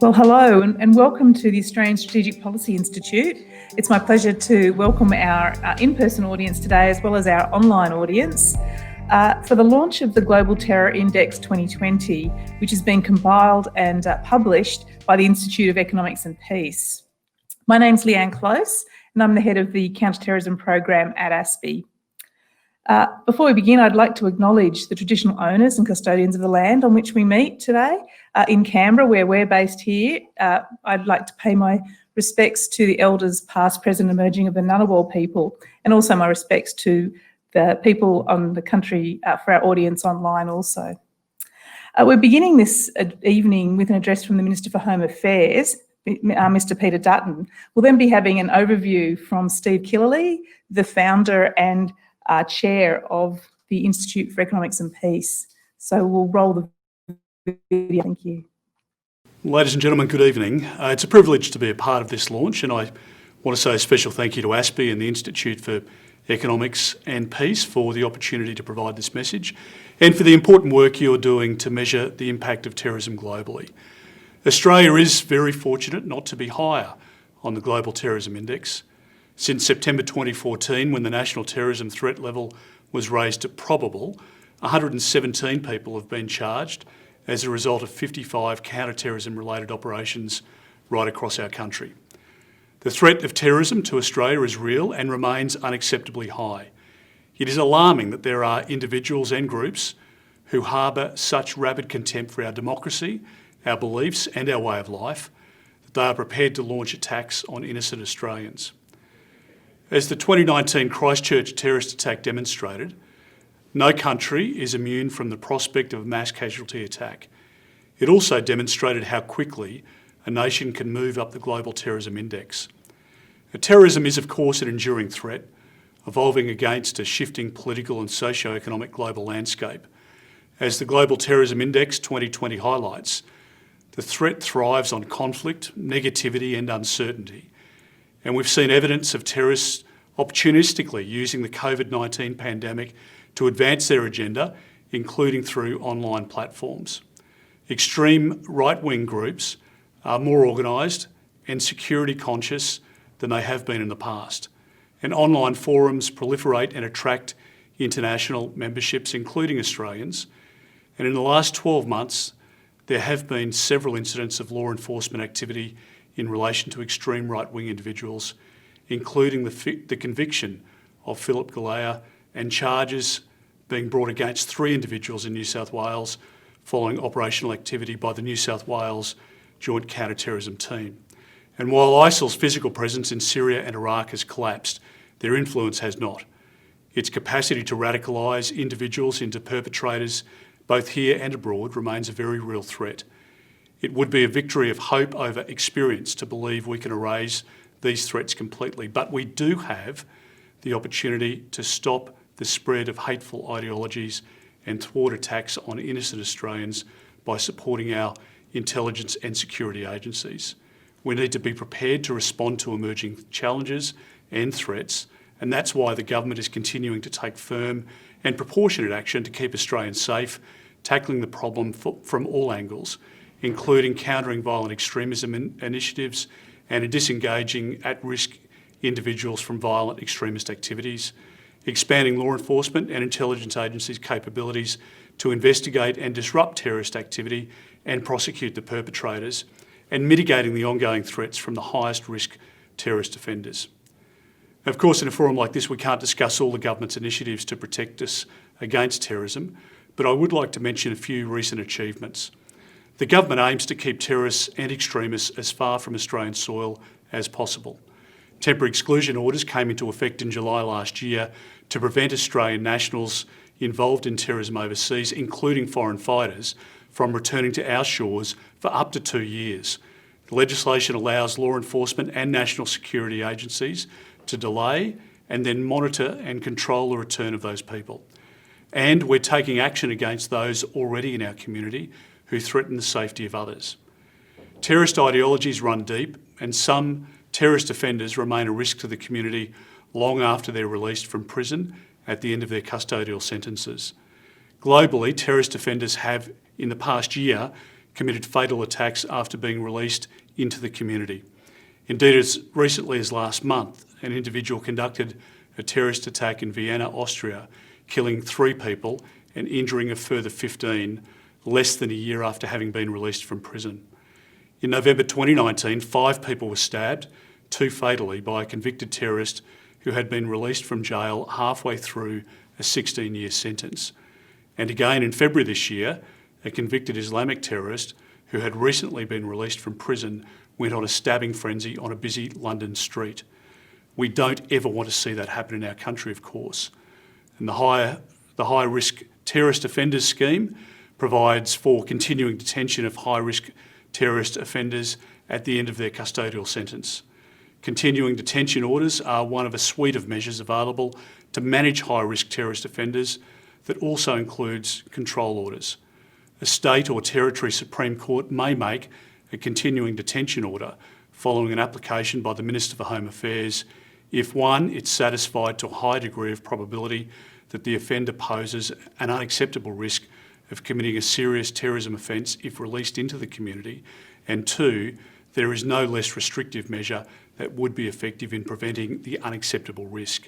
Well, hello and welcome to the Australian Strategic Policy Institute. It's my pleasure to welcome our in-person audience today as well as our online audience for the launch of the Global Terror Index 2020, which has been compiled and published by the Institute of Economics and Peace. My name's Leanne Close and I'm the head of the counter-terrorism program at ASPI. Before we begin, I'd like to acknowledge the traditional owners and custodians of the land on which we meet today in Canberra, where we're based here. I'd like to pay my respects to the elders past, present and emerging of the Ngunnawal people, and also my respects to the people on the country for our audience online also. We're beginning this evening with an address from the Minister for Home Affairs, Mr. Peter Dutton. We'll then be having an overview from Steve Killerley, the founder and chair of the Institute for Economics and Peace. So we'll roll the video. Thank you. Ladies and gentlemen, good evening. It's a privilege to be a part of this launch, and I want to say a special thank you to ASPI and the Institute for Economics and Peace for the opportunity to provide this message and for the important work you're doing to measure the impact of terrorism globally. Australia is very fortunate not to be higher on the Global Terrorism Index. Since September 2014, when the national terrorism threat level was raised to probable, 117 people have been charged as a result of 55 counter-terrorism related operations right across our country. The threat of terrorism to Australia is real and remains unacceptably high. It is alarming that there are individuals and groups who harbour such rabid contempt for our democracy, our beliefs and our way of life that they are prepared to launch attacks on innocent Australians. As the 2019 Christchurch terrorist attack demonstrated, no country is immune from the prospect of a mass casualty attack. It also demonstrated how quickly a nation can move up the Global Terrorism Index. Terrorism is, of course, an enduring threat, evolving against a shifting political and socio-economic global landscape. As the Global Terrorism Index 2020 highlights, the threat thrives on conflict, negativity and uncertainty. And we've seen evidence of terrorists opportunistically using the COVID-19 pandemic to advance their agenda, including through online platforms. Extreme right-wing groups are more organised and security conscious than they have been in the past. And online forums proliferate and attract international memberships, including Australians. And in the last 12 months, there have been several incidents of law enforcement activity in relation to extreme right-wing individuals, including the conviction of Philip Galea and charges being brought against 3 individuals in New South Wales following operational activity by the New South Wales Joint Counter-Terrorism Team. And while ISIL's physical presence in Syria and Iraq has collapsed, their influence has not. Its capacity to radicalise individuals into perpetrators, both here and abroad, remains a very real threat. It would be a victory of hope over experience to believe we can erase these threats completely, but we do have the opportunity to stop the spread of hateful ideologies and thwart attacks on innocent Australians by supporting our intelligence and security agencies. We need to be prepared to respond to emerging challenges and threats, and that's why the government is continuing to take firm and proportionate action to keep Australians safe, tackling the problem from all angles, including countering violent extremism initiatives and disengaging at-risk individuals from violent extremist activities, expanding law enforcement and intelligence agencies' capabilities to investigate and disrupt terrorist activity and prosecute the perpetrators, and mitigating the ongoing threats from the highest risk terrorist offenders. Of course, in a forum like this, we can't discuss all the government's initiatives to protect us against terrorism, but I would like to mention a few recent achievements. The government aims to keep terrorists and extremists as far from Australian soil as possible. Temporary exclusion orders came into effect in July last year to prevent Australian nationals involved in terrorism overseas, including foreign fighters, from returning to our shores for up to 2 years. The legislation allows law enforcement and national security agencies to delay and then monitor and control the return of those people. And we're taking action against those already in our community who threaten the safety of others. Terrorist ideologies run deep, and some terrorist offenders remain a risk to the community long after they're released from prison at the end of their custodial sentences. Globally, terrorist offenders have, in the past year, committed fatal attacks after being released into the community. Indeed, as recently as last month, an individual conducted a terrorist attack in Vienna, Austria, killing 3 people and injuring a further 15 less than a year after having been released from prison. In November 2019, 5 people were stabbed, 2 fatally, by a convicted terrorist who had been released from jail halfway through a 16-year sentence. And again in February this year, a convicted Islamic terrorist who had recently been released from prison went on a stabbing frenzy on a busy London street. We don't ever want to see that happen in our country, of course. And the high risk terrorist offenders scheme provides for continuing detention of high risk terrorist offenders at the end of their custodial sentence. Continuing detention orders are one of a suite of measures available to manage high risk terrorist offenders that also includes control orders. A state or territory Supreme Court may make a continuing detention order following an application by the Minister for Home Affairs if 1, it's satisfied to a high degree of probability that the offender poses an unacceptable risk of committing a serious terrorism offence if released into the community, and 2, there is no less restrictive measure that would be effective in preventing the unacceptable risk.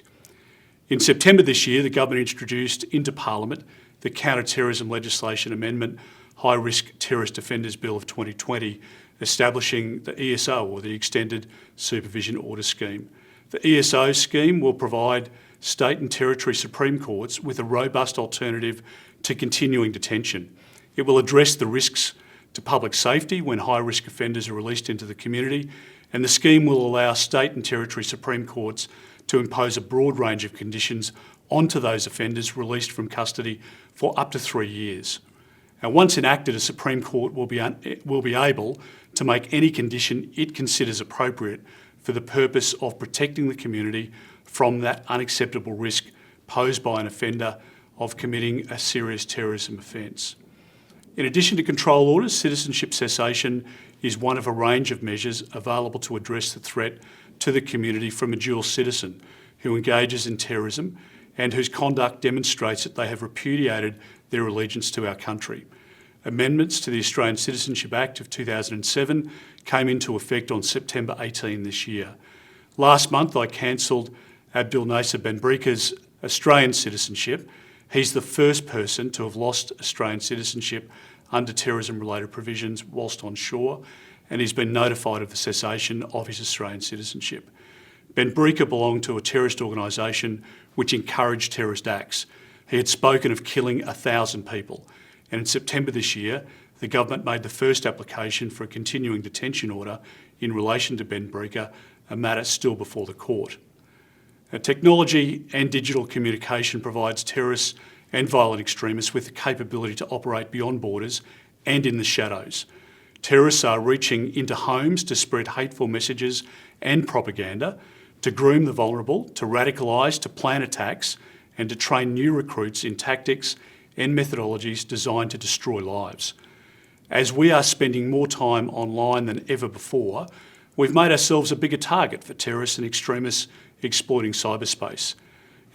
In September this year, the government introduced into Parliament the Counter-Terrorism Legislation Amendment High Risk Terrorist Offenders Bill of 2020, establishing the ESO, or the Extended Supervision Order Scheme. The ESO scheme will provide state and territory Supreme Courts with a robust alternative to continuing detention. It will address the risks to public safety when high-risk offenders are released into the community, and the scheme will allow state and territory Supreme Courts to impose a broad range of conditions onto those offenders released from custody for up to 3 years. Now, once enacted, a Supreme Court will be able to make any condition it considers appropriate for the purpose of protecting the community from that unacceptable risk posed by an offender of committing a serious terrorism offence. In addition to control orders, citizenship cessation is one of a range of measures available to address the threat to the community from a dual citizen who engages in terrorism and whose conduct demonstrates that they have repudiated their allegiance to our country. Amendments to the Australian Citizenship Act of 2007 came into effect on September 18 this year. Last month, I cancelled Abdul Nasser Benbrika's Australian citizenship. He's the first person to have lost Australian citizenship under terrorism-related provisions whilst on shore, and he's been notified of the cessation of his Australian citizenship. Benbrika belonged to a terrorist organisation which encouraged terrorist acts. He had spoken of killing 1,000 people, and in September this year, the government made the first application for a continuing detention order in relation to Benbrika, a matter still before the court. Now, technology and digital communication provides terrorists and violent extremists with the capability to operate beyond borders and in the shadows. Terrorists are reaching into homes to spread hateful messages and propaganda, to groom the vulnerable, to radicalise, to plan attacks, and to train new recruits in tactics and methodologies designed to destroy lives. As we are spending more time online than ever before, we've made ourselves a bigger target for terrorists and extremists exploiting cyberspace.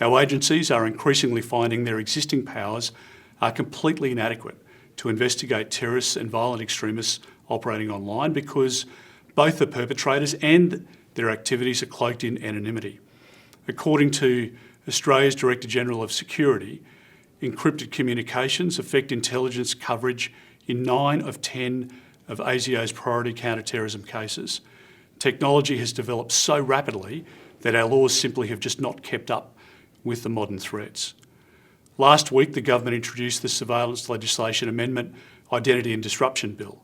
Our agencies are increasingly finding their existing powers are completely inadequate to investigate terrorists and violent extremists operating online because both the perpetrators and their activities are cloaked in anonymity. According to Australia's Director-General of Security, encrypted communications affect intelligence coverage in 9 of 10 of ASIO's priority counter-terrorism cases. Technology has developed so rapidly that our laws simply have just not kept up with the modern threats. Last week, the government introduced the Surveillance Legislation Amendment Identity and Disruption Bill.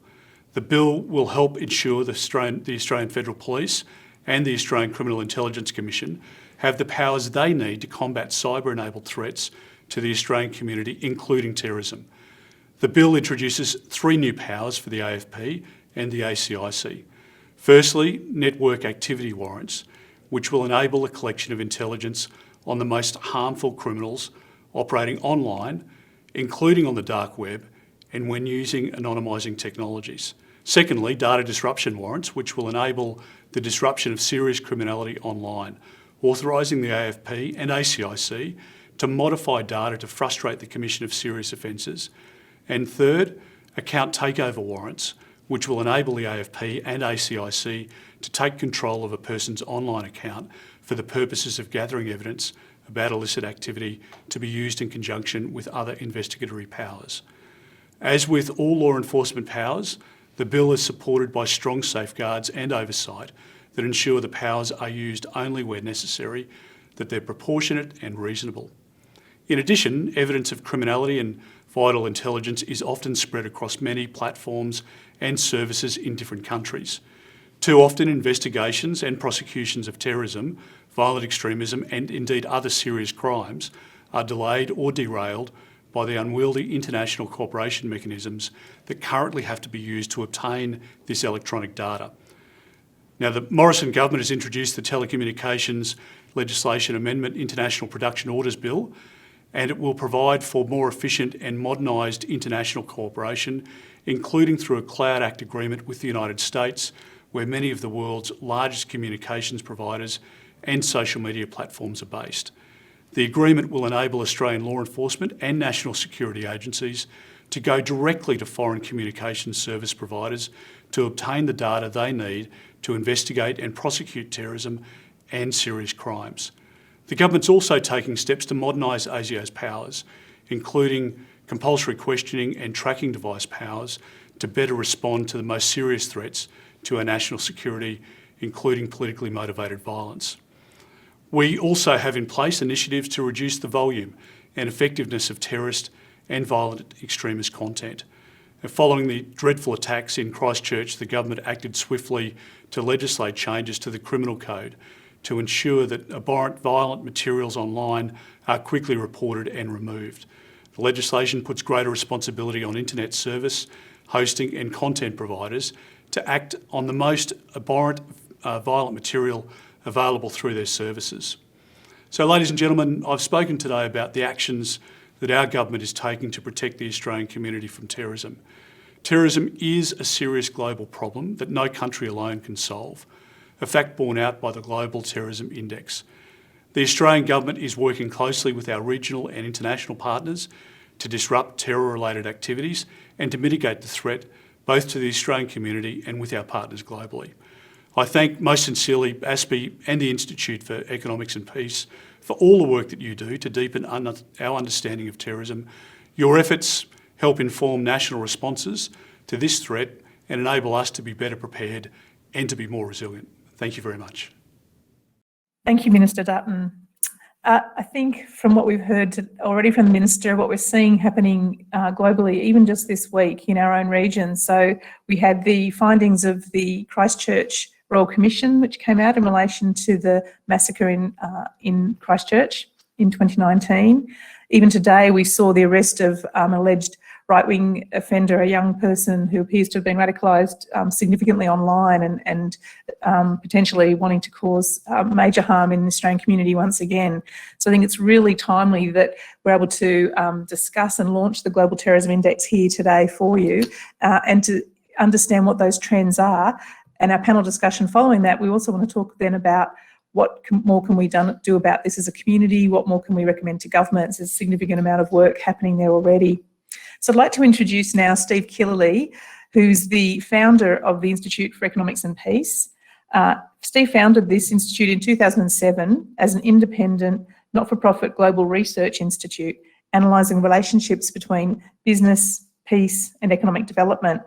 The bill will help ensure the Australian Federal Police and the Australian Criminal Intelligence Commission have the powers they need to combat cyber-enabled threats to the Australian community, including terrorism. The bill introduces 3 new powers for the AFP and the ACIC. Firstly, network activity warrants, which will enable the collection of intelligence on the most harmful criminals operating online, including on the dark web, and when using anonymising technologies. Secondly, data disruption warrants, which will enable the disruption of serious criminality online, authorising the AFP and ACIC to modify data to frustrate the commission of serious offences. And third, account takeover warrants, which will enable the AFP and ACIC to take control of a person's online account for the purposes of gathering evidence about illicit activity to be used in conjunction with other investigatory powers. As with all law enforcement powers, the bill is supported by strong safeguards and oversight that ensure the powers are used only where necessary, that they're proportionate and reasonable. In addition, evidence of criminality and vital intelligence is often spread across many platforms and services in different countries. Too often, investigations and prosecutions of terrorism, violent extremism and indeed other serious crimes are delayed or derailed by the unwieldy international cooperation mechanisms that currently have to be used to obtain this electronic data. Now, the Morrison government has introduced the Telecommunications Legislation Amendment International Production Orders Bill, and it will provide for more efficient and modernised international cooperation, including through a Cloud Act agreement with the United States, where many of the world's largest communications providers and social media platforms are based. The agreement will enable Australian law enforcement and national security agencies to go directly to foreign communications service providers to obtain the data they need to investigate and prosecute terrorism and serious crimes. The government's also taking steps to modernise ASIO's powers, including compulsory questioning and tracking device powers to better respond to the most serious threats to our national security, including politically motivated violence. We also have in place initiatives to reduce the volume and effectiveness of terrorist and violent extremist content. Following the dreadful attacks in Christchurch, the government acted swiftly to legislate changes to the criminal code to ensure that abhorrent violent materials online are quickly reported and removed. The legislation puts greater responsibility on internet service, hosting and content providers to act on the most abhorrent violent material available through their services. So, ladies and gentlemen, I've spoken today about the actions that our government is taking to protect the Australian community from terrorism. Terrorism is a serious global problem that no country alone can solve, a fact borne out by the Global Terrorism Index. The Australian government is working closely with our regional and international partners to disrupt terror-related activities and to mitigate the threat both to the Australian community and with our partners globally. I thank most sincerely ASPI and the Institute for Economics and Peace for all the work that you do to deepen our understanding of terrorism. Your efforts help inform national responses to this threat and enable us to be better prepared and to be more resilient. Thank you very much. Thank you, Minister Dutton. I think from what we've heard already from the Minister, what we're seeing happening globally, even just this week in our own region. So we had the findings of the Christchurch Royal Commission, which came out in relation to the massacre in Christchurch in 2019. Even today, we saw the arrest of an alleged right-wing offender, a young person who appears to have been radicalised significantly online and potentially wanting to cause major harm in the Australian community once again. So I think it's really timely that we're able to discuss and launch the Global Terrorism Index here today for you and to understand what those trends are. And our panel discussion following that, we also want to talk then about what more can we do about this as a community, what more can we recommend to governments. There's a significant amount of work happening there already. So I'd like to introduce now Steve Killaley, who's the founder of the Institute for Economics and Peace. Steve founded this institute in 2007 as an independent, not-for-profit global research institute, analysing relationships between business, peace and economic development.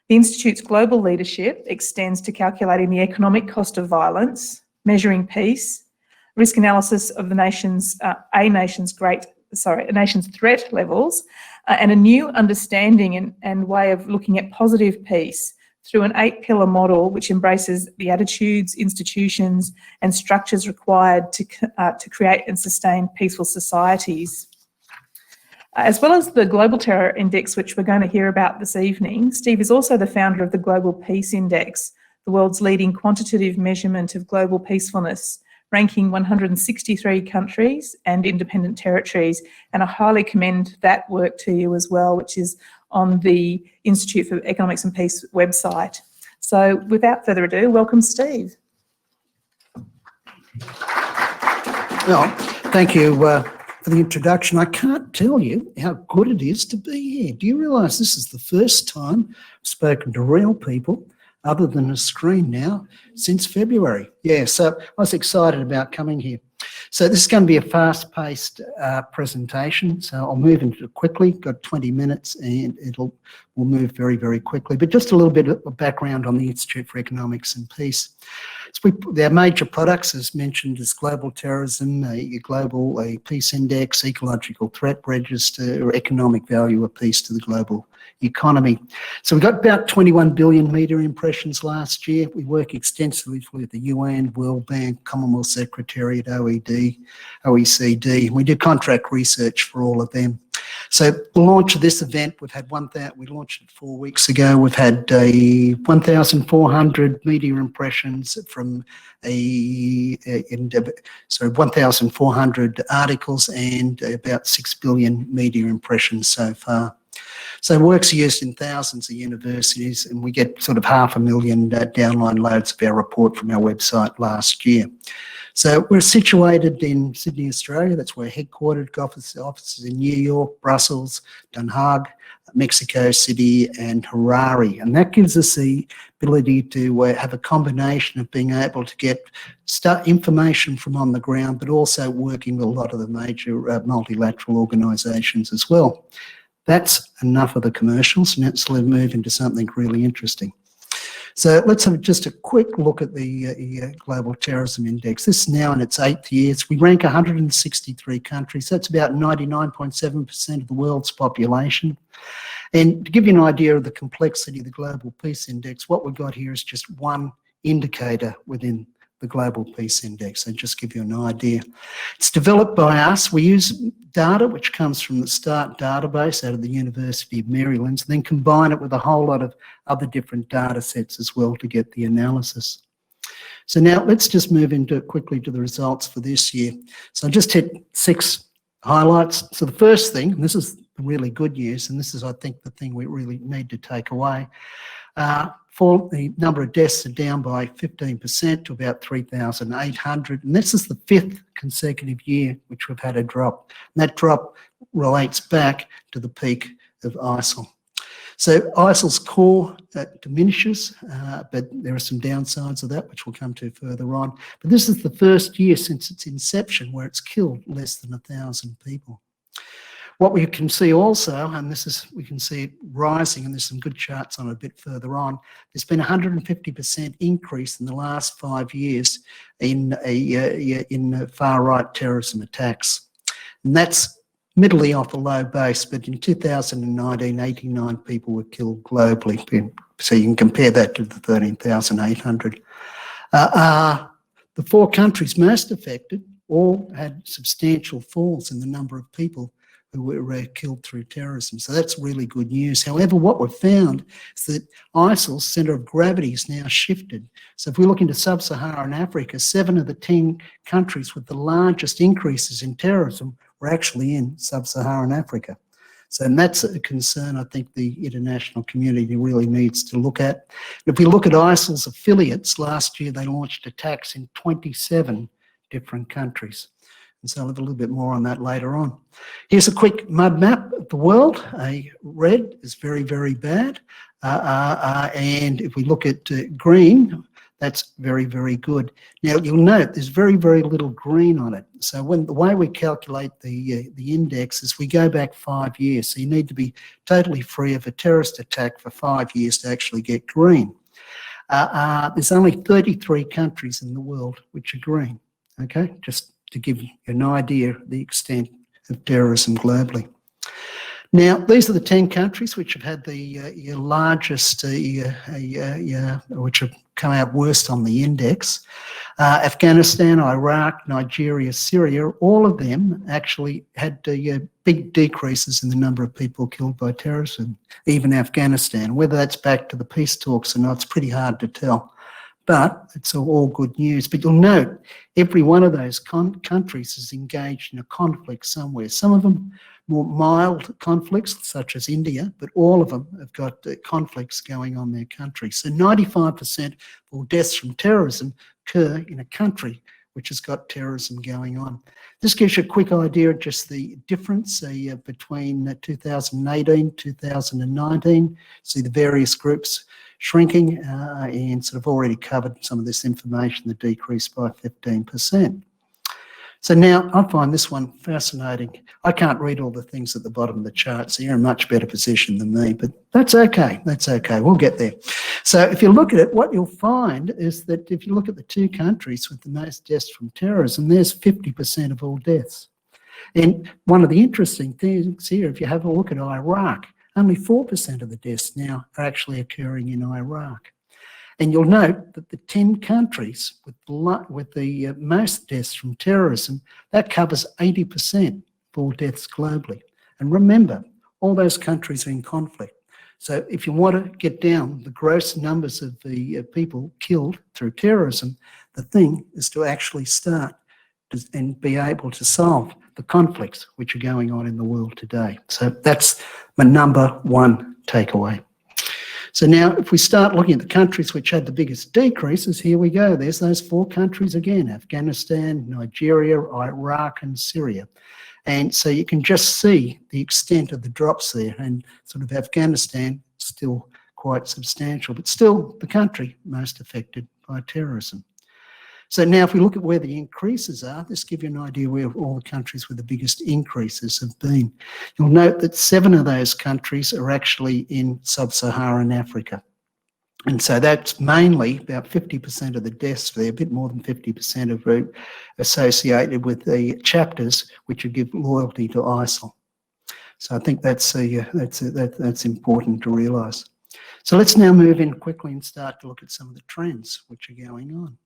The Institute's global leadership extends to calculating the economic cost of violence, measuring peace, risk analysis of the nation's threat levels, and a new understanding and way of looking at positive peace through an 8-pillar model which embraces the attitudes, institutions and structures required to create and sustain peaceful societies. As well as the Global Terror Index, which we're going to hear about this evening, Steve is also the founder of the Global Peace Index, the world's leading quantitative measurement of global peacefulness, ranking 163 countries and independent territories. And I highly commend that work to you as well, which is on the Institute for Economics and Peace website. So without further ado, welcome, Steve. Well, thank you, for the introduction. I can't tell you how good it is to be here. Do you realise this is the first time I've spoken to real people other than a screen now since February? Yeah, so I was excited about coming here. So this is going to be a fast-paced presentation, so I'll move into it quickly. Got 20 minutes and we'll move very, very quickly. But just a little bit of background on the Institute for Economics and Peace. So their major products, as mentioned, is Global Terrorism, a Global Peace Index, Ecological Threat Register, or Economic Value of Peace to the Global Economy. So we got about 21 billion media impressions last year. We work extensively with the UN, World Bank, Commonwealth Secretariat, OECD. And we do contract research for all of them. So the launch of this event, we launched it 4 weeks ago. We've had 1,400 media impressions from 1,400 articles and about 6 billion media impressions so far. So work's used in thousands of universities, and we get sort of 500,000 download loads of our report from our website last year. So we're situated in Sydney, Australia. That's where we're headquartered. Offices in New York, Brussels, Den Haag, Mexico City, and Harare. And that gives us the ability to have a combination of being able to get information from on the ground, but also working with a lot of the major multilateral organisations as well. That's enough of the commercials. Now let's move into something really interesting. So let's have just a quick look at the Global Terrorism Index. This is now in its 8th year. We rank 163 countries. That's about 99.7% of the world's population. And to give you an idea of the complexity of the Global Peace Index, what we've got here is just one indicator within the Global Peace Index, and just give you an idea. It's developed by us. We use data which comes from the START database out of the University of Maryland, and then combine it with a whole lot of other different data sets as well to get the analysis. So now let's just move into quickly to the results for this year. So I just hit 6 highlights. So the first thing, and this is the really good news, and this is I think the thing we really need to take away, for the number of deaths are down by 15% to about 3,800, and this is the 5th consecutive year which we've had a drop. And that drop relates back to the peak of ISIL. So ISIL's core diminishes, but there are some downsides of that which we'll come to further on. But this is the first year since its inception where it's killed less than 1,000 people. What we can see also, and we can see it rising, and there's some good charts on it a bit further on, there's been a 150% increase in the last 5 years in far-right terrorism attacks. And that's middling off a low base, but in 2019, 89 people were killed globally. So you can compare that to the 13,800. The 4 countries most affected all had substantial falls in the number of people who were killed through terrorism. So that's really good news. However, what we've found is that ISIL's centre of gravity is now shifted. So if we look into sub-Saharan Africa, 7 of the 10 countries with the largest increases in terrorism were actually in sub-Saharan Africa. So and that's a concern I think the international community really needs to look at. And if we look at ISIL's affiliates, last year they launched attacks in 27 different countries. And so I'll have a little bit more on that later on. Here's a quick mud map of the world. Red is very, very bad. And if we look at green, that's very, very good. Now, you'll note there's very, very little green on it. So the way we calculate the index is we go back 5 years. So you need to be totally free of a terrorist attack for 5 years to actually get green. There's only 33 countries in the world which are green, okay? Just to give you an idea of the extent of terrorism globally. Now, these are the 10 countries which have had the largest, which have come out worst on the index. Afghanistan, Iraq, Nigeria, Syria, all of them actually had big decreases in the number of people killed by terrorism, even Afghanistan. Whether that's back to the peace talks or not, it's pretty hard to tell. But it's all good news. But you'll note every one of those countries is engaged in a conflict somewhere. Some of them more mild conflicts, such as India, but all of them have got conflicts going on in their country. So 95% of all deaths from terrorism occur in a country which has got terrorism going on. This gives you a quick idea of just the difference between 2018, 2019. See the various groups shrinking and sort of already covered some of this information, the decrease by 15%. So now I find this one fascinating. I can't read all the things at the bottom of the chart, so you're in a much better position than me, but that's okay. That's okay. We'll get there. So if you look at it, what you'll find is that if you look at the two countries with the most deaths from terrorism, there's 50% of all deaths. And one of the interesting things here, if you have a look at Iraq, only 4% of the deaths now are actually occurring in Iraq. And you'll note that the 10 countries with the most deaths from terrorism, that covers 80% of all deaths globally. And remember, all those countries are in conflict. So if you want to get down the gross numbers of the people killed through terrorism, the thing is to actually start and be able to solve the conflicts which are going on in the world today. So that's my number one takeaway. So now if we start looking at the countries which had the biggest decreases, here we go. There's those 4 countries again: Afghanistan, Nigeria, Iraq and Syria. And so you can just see the extent of the drops there, and sort of Afghanistan still quite substantial, but still the country most affected by terrorism. So now if we look at where the increases are, this gives you an idea where all the countries with the biggest increases have been. You'll note that 7 of those countries are actually in sub-Saharan Africa. And so that's mainly about 50% of the deaths there, a bit more than 50% are associated with the chapters which would give loyalty to ISIL. So I think that's important to realise. So let's now move in quickly and start to look at some of the trends which are going on.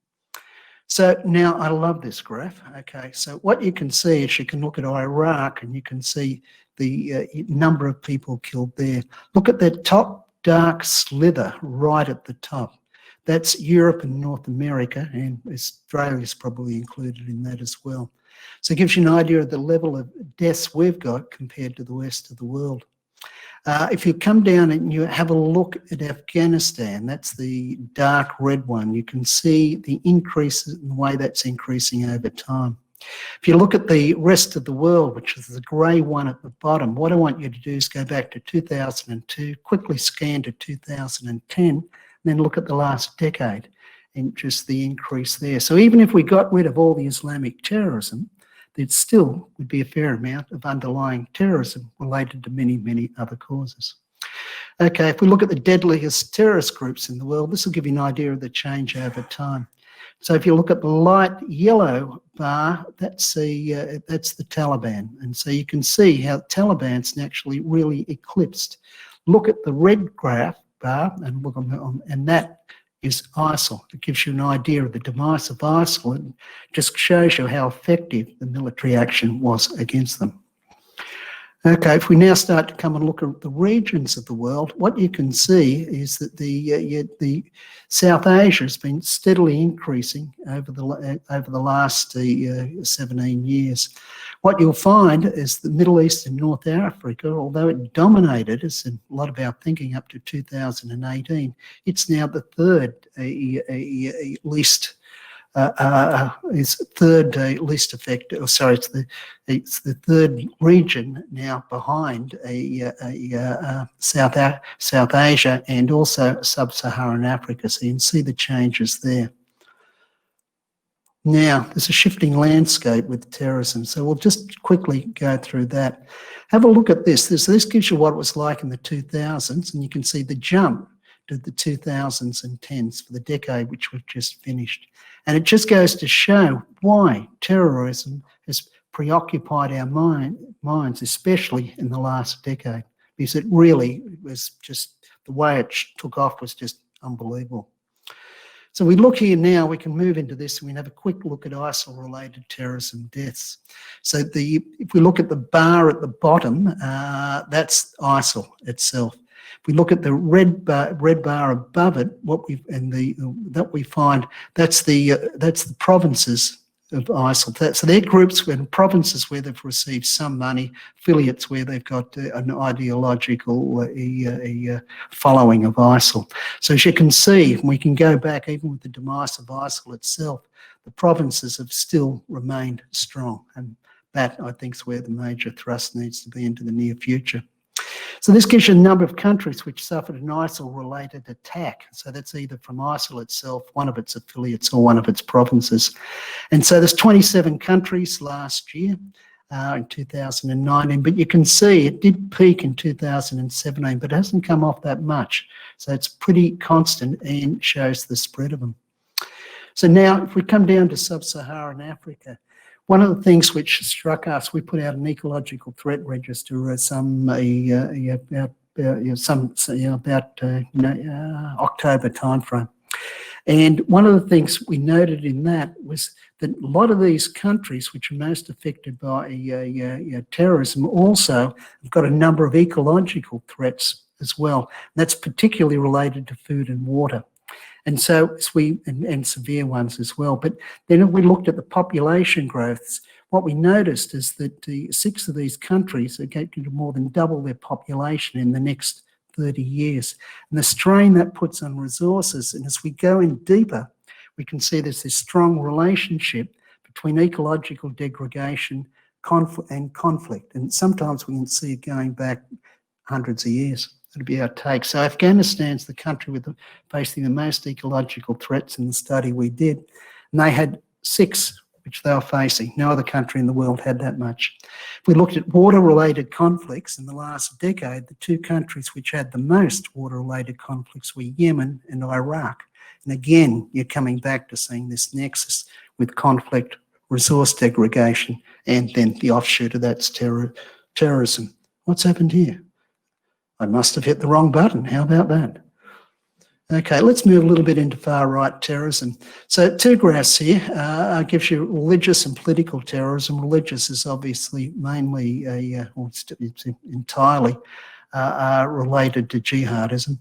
So now I love this graph. Okay, so what you can see is you can look at Iraq and you can see the number of people killed there. Look at that top dark slither right at the top. That's Europe and North America, and Australia's probably included in that as well. So it gives you an idea of the level of deaths we've got compared to the rest of the world. If you come down and you have a look at Afghanistan, that's the dark red one, you can see the increases in the way that's increasing over time. If you look at the rest of the world, which is the grey one at the bottom, what I want you to do is go back to 2002, quickly scan to 2010, and then look at the last decade and just the increase there. So even if we got rid of all the Islamic terrorism, there still would be a fair amount of underlying terrorism related to many, many other causes. Okay, if we look at the deadliest terrorist groups in the world, this will give you an idea of the change over time. So if you look at the light yellow bar, that's the Taliban. And so you can see how Taliban's actually really eclipsed. Look at the red graph bar and look and that is ISIL. It gives you an idea of the demise of ISIL and just shows you how effective the military action was against them. Okay, if we now start to come and look at the regions of the world, what you can see is that the South Asia has been steadily increasing over the last 17 years. What you'll find is the Middle East and North Africa, although it dominated us in a lot of our thinking up to 2018, it's now the third least least affected. Oh, sorry, it's the third region now behind South Asia and also sub-Saharan Africa. So you can see the changes there. Now, there's a shifting landscape with terrorism, so we'll just quickly go through that. Have a look at this. This gives you what it was like in the 2000s, and you can see the jump to the 2000s and 10s for the decade which we've just finished. And it just goes to show why terrorism has preoccupied our minds, especially in the last decade, because it really was just, the way it took off was just unbelievable. So we look here now, we can move into this and we can have a quick look at ISIL-related terrorism deaths. So if we look at the bar at the bottom, that's ISIL itself. If we look at the red bar above it, that we find that's the provinces of ISIL. So they're groups and provinces where they've received some money, affiliates where they've got an ideological following of ISIL. So as you can see, we can go back even with the demise of ISIL itself, the provinces have still remained strong. And that, I think, is where the major thrust needs to be into the near future. So this gives you a number of countries which suffered an ISIL-related attack. So that's either from ISIL itself, one of its affiliates, or one of its provinces. And so there's 27 countries last year in 2019, but you can see it did peak in 2017, but it hasn't come off that much. So it's pretty constant and shows the spread of them. So now if we come down to sub-Saharan Africa, one of the things which struck us, we put out an ecological threat register about October timeframe. And one of the things we noted in that was that a lot of these countries which are most affected by terrorism also have got a number of ecological threats as well. And that's particularly related to food and water. And so and severe ones as well. But then we looked at the population growths. What we noticed is that 6 of these countries are going to more than double their population in the next 30 years. And the strain that puts on resources, and as we go in deeper, we can see there's this strong relationship between ecological degradation and conflict. And sometimes we can see it going back hundreds of years. That'd be our take. So Afghanistan's the country facing the most ecological threats in the study we did. And they had 6 which they were facing. No other country in the world had that much. If we looked at water-related conflicts in the last decade, the 2 countries which had the most water-related conflicts were Yemen and Iraq. And again, you're coming back to seeing this nexus with conflict, resource degradation, and then the offshoot of that's terrorism. What's happened here? I must have hit the wrong button. How about that? Okay, let's move a little bit into far-right terrorism. So 2 graphs here gives you religious and political terrorism. Religious is obviously mainly, it's entirely related to jihadism.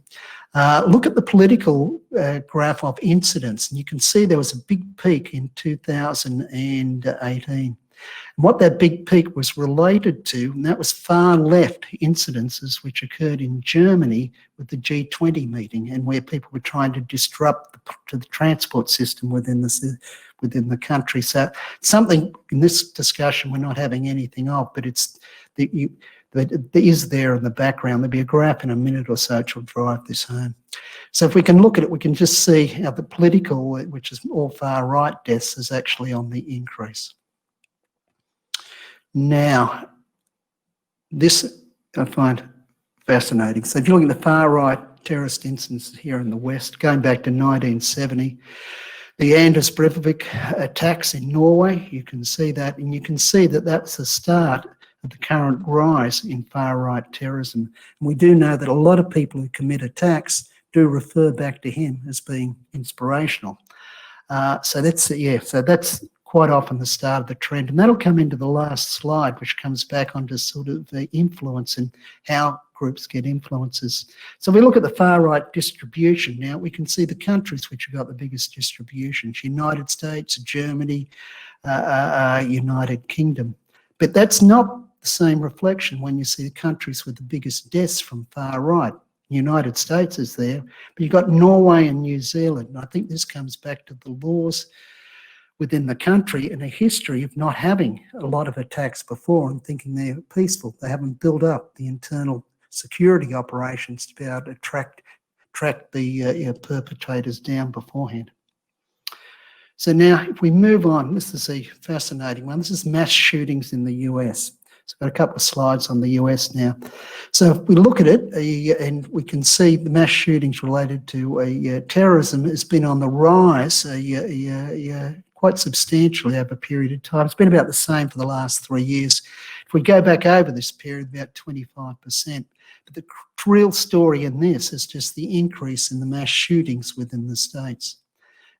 Look at the political graph of incidents, and you can see there was a big peak in 2018. And what that big peak was related to, and that was far left incidences which occurred in Germany with the G20 meeting, and where people were trying to disrupt the transport system within the country. So something in this discussion we're not having anything of, but it's that it is there in the background. There'll be a graph in a minute or so which will drive this home. So if we can look at it, we can just see how the political, which is all far right deaths, is actually on the increase. Now, this I find fascinating. So if you look at the far-right terrorist incidents here in the West, going back to 1970, the Anders Breivik attacks in Norway, you can see that, and you can see that that's the start of the current rise in far-right terrorism. And we do know that a lot of people who commit attacks do refer back to him as being inspirational. So that's quite often the start of the trend. And that'll come into the last slide, which comes back onto sort of the influence and how groups get influences. So if we look at the far-right distribution now, we can see the countries which have got the biggest distributions: United States, Germany, United Kingdom. But that's not the same reflection when you see the countries with the biggest deaths from far-right. United States is there, but you've got Norway and New Zealand. And I think this comes back to the laws within the country and a history of not having a lot of attacks before and thinking they're peaceful. They haven't built up the internal security operations to be able to track the perpetrators down beforehand. So now if we move on, this is a fascinating one. This is mass shootings in the US. So I've got a couple of slides on the US now. So if we look at it, and we can see the mass shootings related to terrorism has been on the rise quite substantially over a period of time. It's been about the same for the last 3 years. If we go back over this period, about 25%. But the real story in this is just the increase in the mass shootings within the states.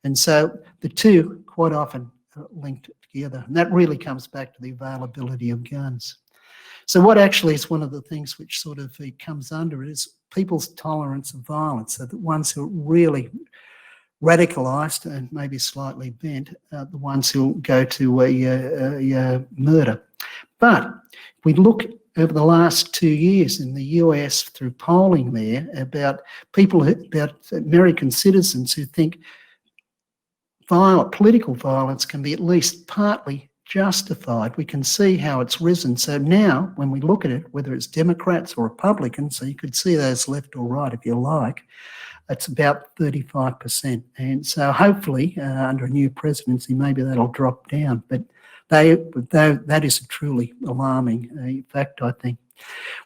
And so the two quite often are linked together. And that really comes back to the availability of guns. So what actually is one of the things which sort of comes under it is people's tolerance of violence. So the ones who are really radicalised and maybe slightly bent, the ones who go to a murder. But we look over the last 2 years in the US through polling there about people, about American citizens who think political violence can be at least partly justified. We can see how it's risen. So now, when we look at it, whether it's Democrats or Republicans, so you could see those left or right if you like, it's about 35%. And so hopefully, under a new presidency, maybe that'll drop down. But that is a truly alarming fact, I think.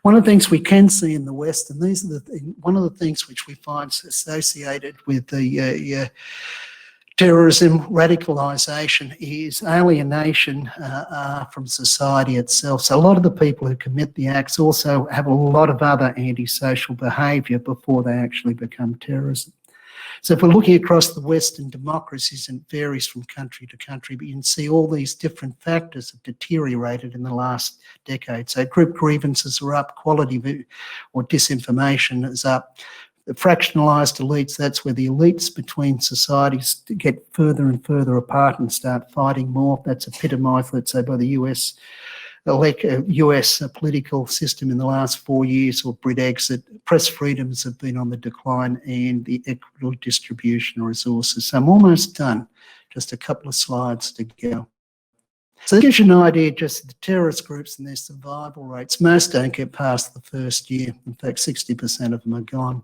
One of the things we can see in the West, and these are one of the things which we find associated with the terrorism, radicalisation, is alienation from society itself. So a lot of the people who commit the acts also have a lot of other antisocial behaviour before they actually become terrorism. So if we're looking across the Western democracies, and it varies from country to country, but you can see all these different factors have deteriorated in the last decade. So group grievances are up, quality or disinformation is up. The fractionalised elites, that's where the elites between societies get further and further apart and start fighting more. That's epitomised, let's say, by the US political system in the last 4 years, or Brexit. Press freedoms have been on the decline, and the equitable distribution of resources. So I'm almost done. Just a couple of slides to go. So that gives you an idea just the terrorist groups and their survival rates. Most don't get past the first year. In fact, 60% of them are gone.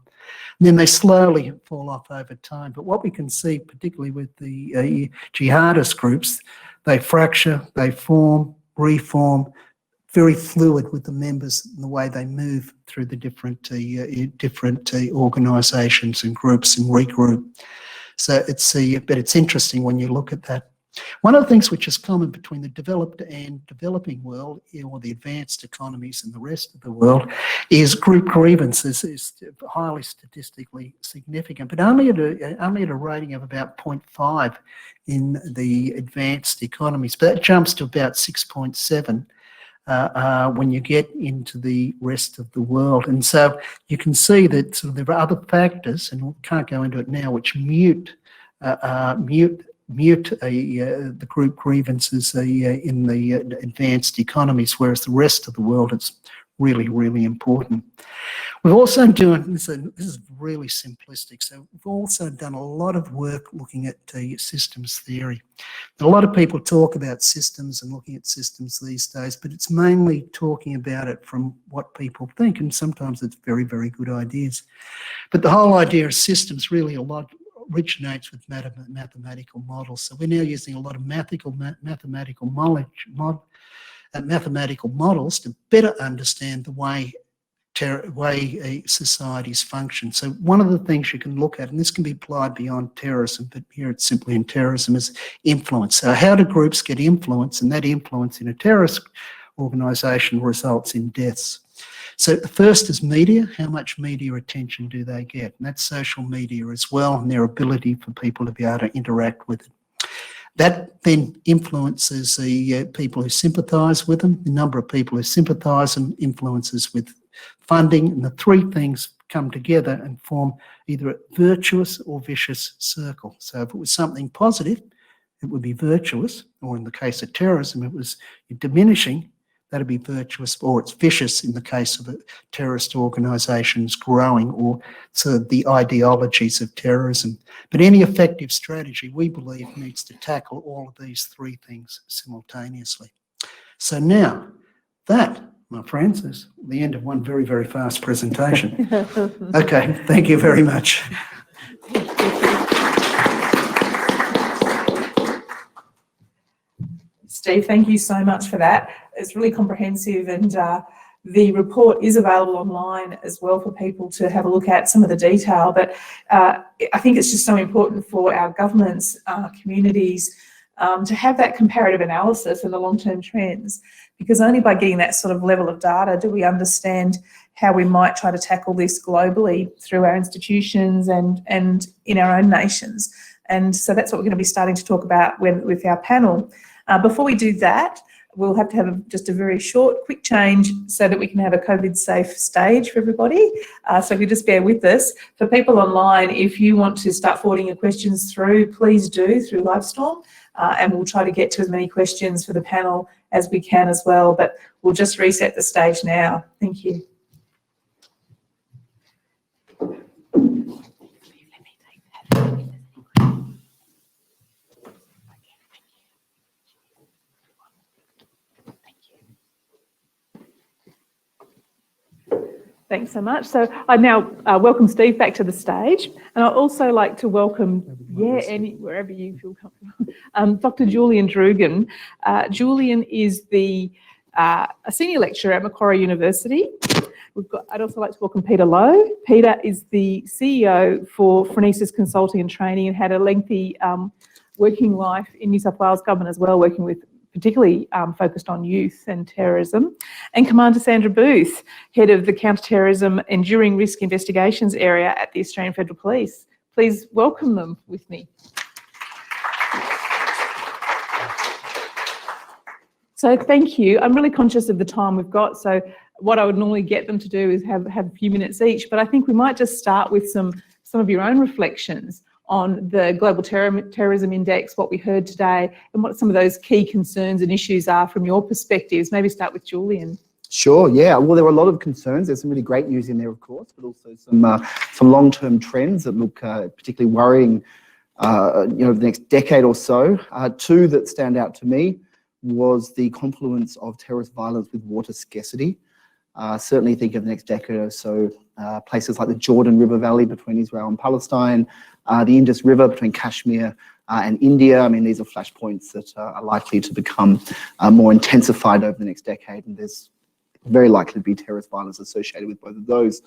And then they slowly fall off over time. But what we can see, particularly with the jihadist groups, they fracture, they form, reform, very fluid with the members and the way they move through the different organisations and groups and regroup. So but it's interesting when you look at that. One of the things which is common between the developed and developing world, or the advanced economies and the rest of the world, is group grievances is highly statistically significant, but only at a rating of about 0.5 in the advanced economies. But that jumps to about 6.7 when you get into the rest of the world. And so you can see that sort of there are other factors, and we can't go into it now, which mute the group grievances in the advanced economies, whereas the rest of the world, it's really, really important. We've also done, this is really simplistic, so we've also done a lot of work looking at systems theory. A lot of people talk about systems and looking at systems these days, but it's mainly talking about it from what people think, and sometimes it's very, very good ideas. But the whole idea of systems really originates with mathematical models. So we're now using a lot of mathematical models to better understand the way societies function. So one of the things you can look at, and this can be applied beyond terrorism, but here it's simply in terrorism, is influence. So how do groups get influence, and that influence in a terrorist organisation results in deaths. So the first is media. How much media attention do they get? And that's social media as well, and their ability for people to be able to interact with it. That then influences the people who sympathise with them. The number of people who sympathise and influences with funding, and the three things come together and form either a virtuous or vicious circle. So if it was something positive, it would be virtuous, or in the case of terrorism, it was diminishing, that'd be virtuous, or it's vicious in the case of terrorist organisations growing, or so the ideologies of terrorism. But any effective strategy, we believe, needs to tackle all of these three things simultaneously. So now, that, my friends, is the end of one very, very fast presentation. Okay, thank you very much. Steve, thank you so much for that. It's really comprehensive, and the report is available online as well for people to have a look at some of the detail. But I think it's just so important for our governments, communities, to have that comparative analysis and the long-term trends, because only by getting that sort of level of data do we understand how we might try to tackle this globally through our institutions and in our own nations. And so that's what we're going to be starting to talk about with our panel. Before we do that, we'll have to have just a very short, quick change so that we can have a COVID-safe stage for everybody. So if you just bear with us. For people online, if you want to start forwarding your questions through, please do through Livestorm, and we'll try to get to as many questions for the panel as we can as well. But we'll just reset the stage now. Thank you. Thanks so much. So I'd now welcome Steve back to the stage, and I'd also like to welcome, wherever you feel comfortable, Dr. Julian Drugan. Julian is a senior lecturer at Macquarie University. I'd also like to welcome Peter Lowe. Peter is the CEO for Phronesis Consulting and Training and had a lengthy working life in New South Wales Government as well, working with particularly focused on youth and terrorism. And Commander Sandra Booth, head of the counter-terrorism enduring risk investigations area at the Australian Federal Police. Please welcome them with me. So thank you. I'm really conscious of the time we've got, so what I would normally get them to do is have a few minutes each, but I think we might just start with some of your own reflections on the Global Terrorism Index, what we heard today, and what some of those key concerns and issues are from your perspectives. Maybe start with Julian. Sure, yeah. Well, there were a lot of concerns. There's some really great news in there, of course, but also some long-term trends that look particularly worrying, over the next decade or so. Two that stand out to me was the confluence of terrorist violence with water scarcity. Certainly think of the next decade or so, places like the Jordan River Valley between Israel and Palestine, the Indus River between Kashmir and India. I mean, these are flashpoints that are likely to become more intensified over the next decade, and there's very likely to be terrorist violence associated with both of those.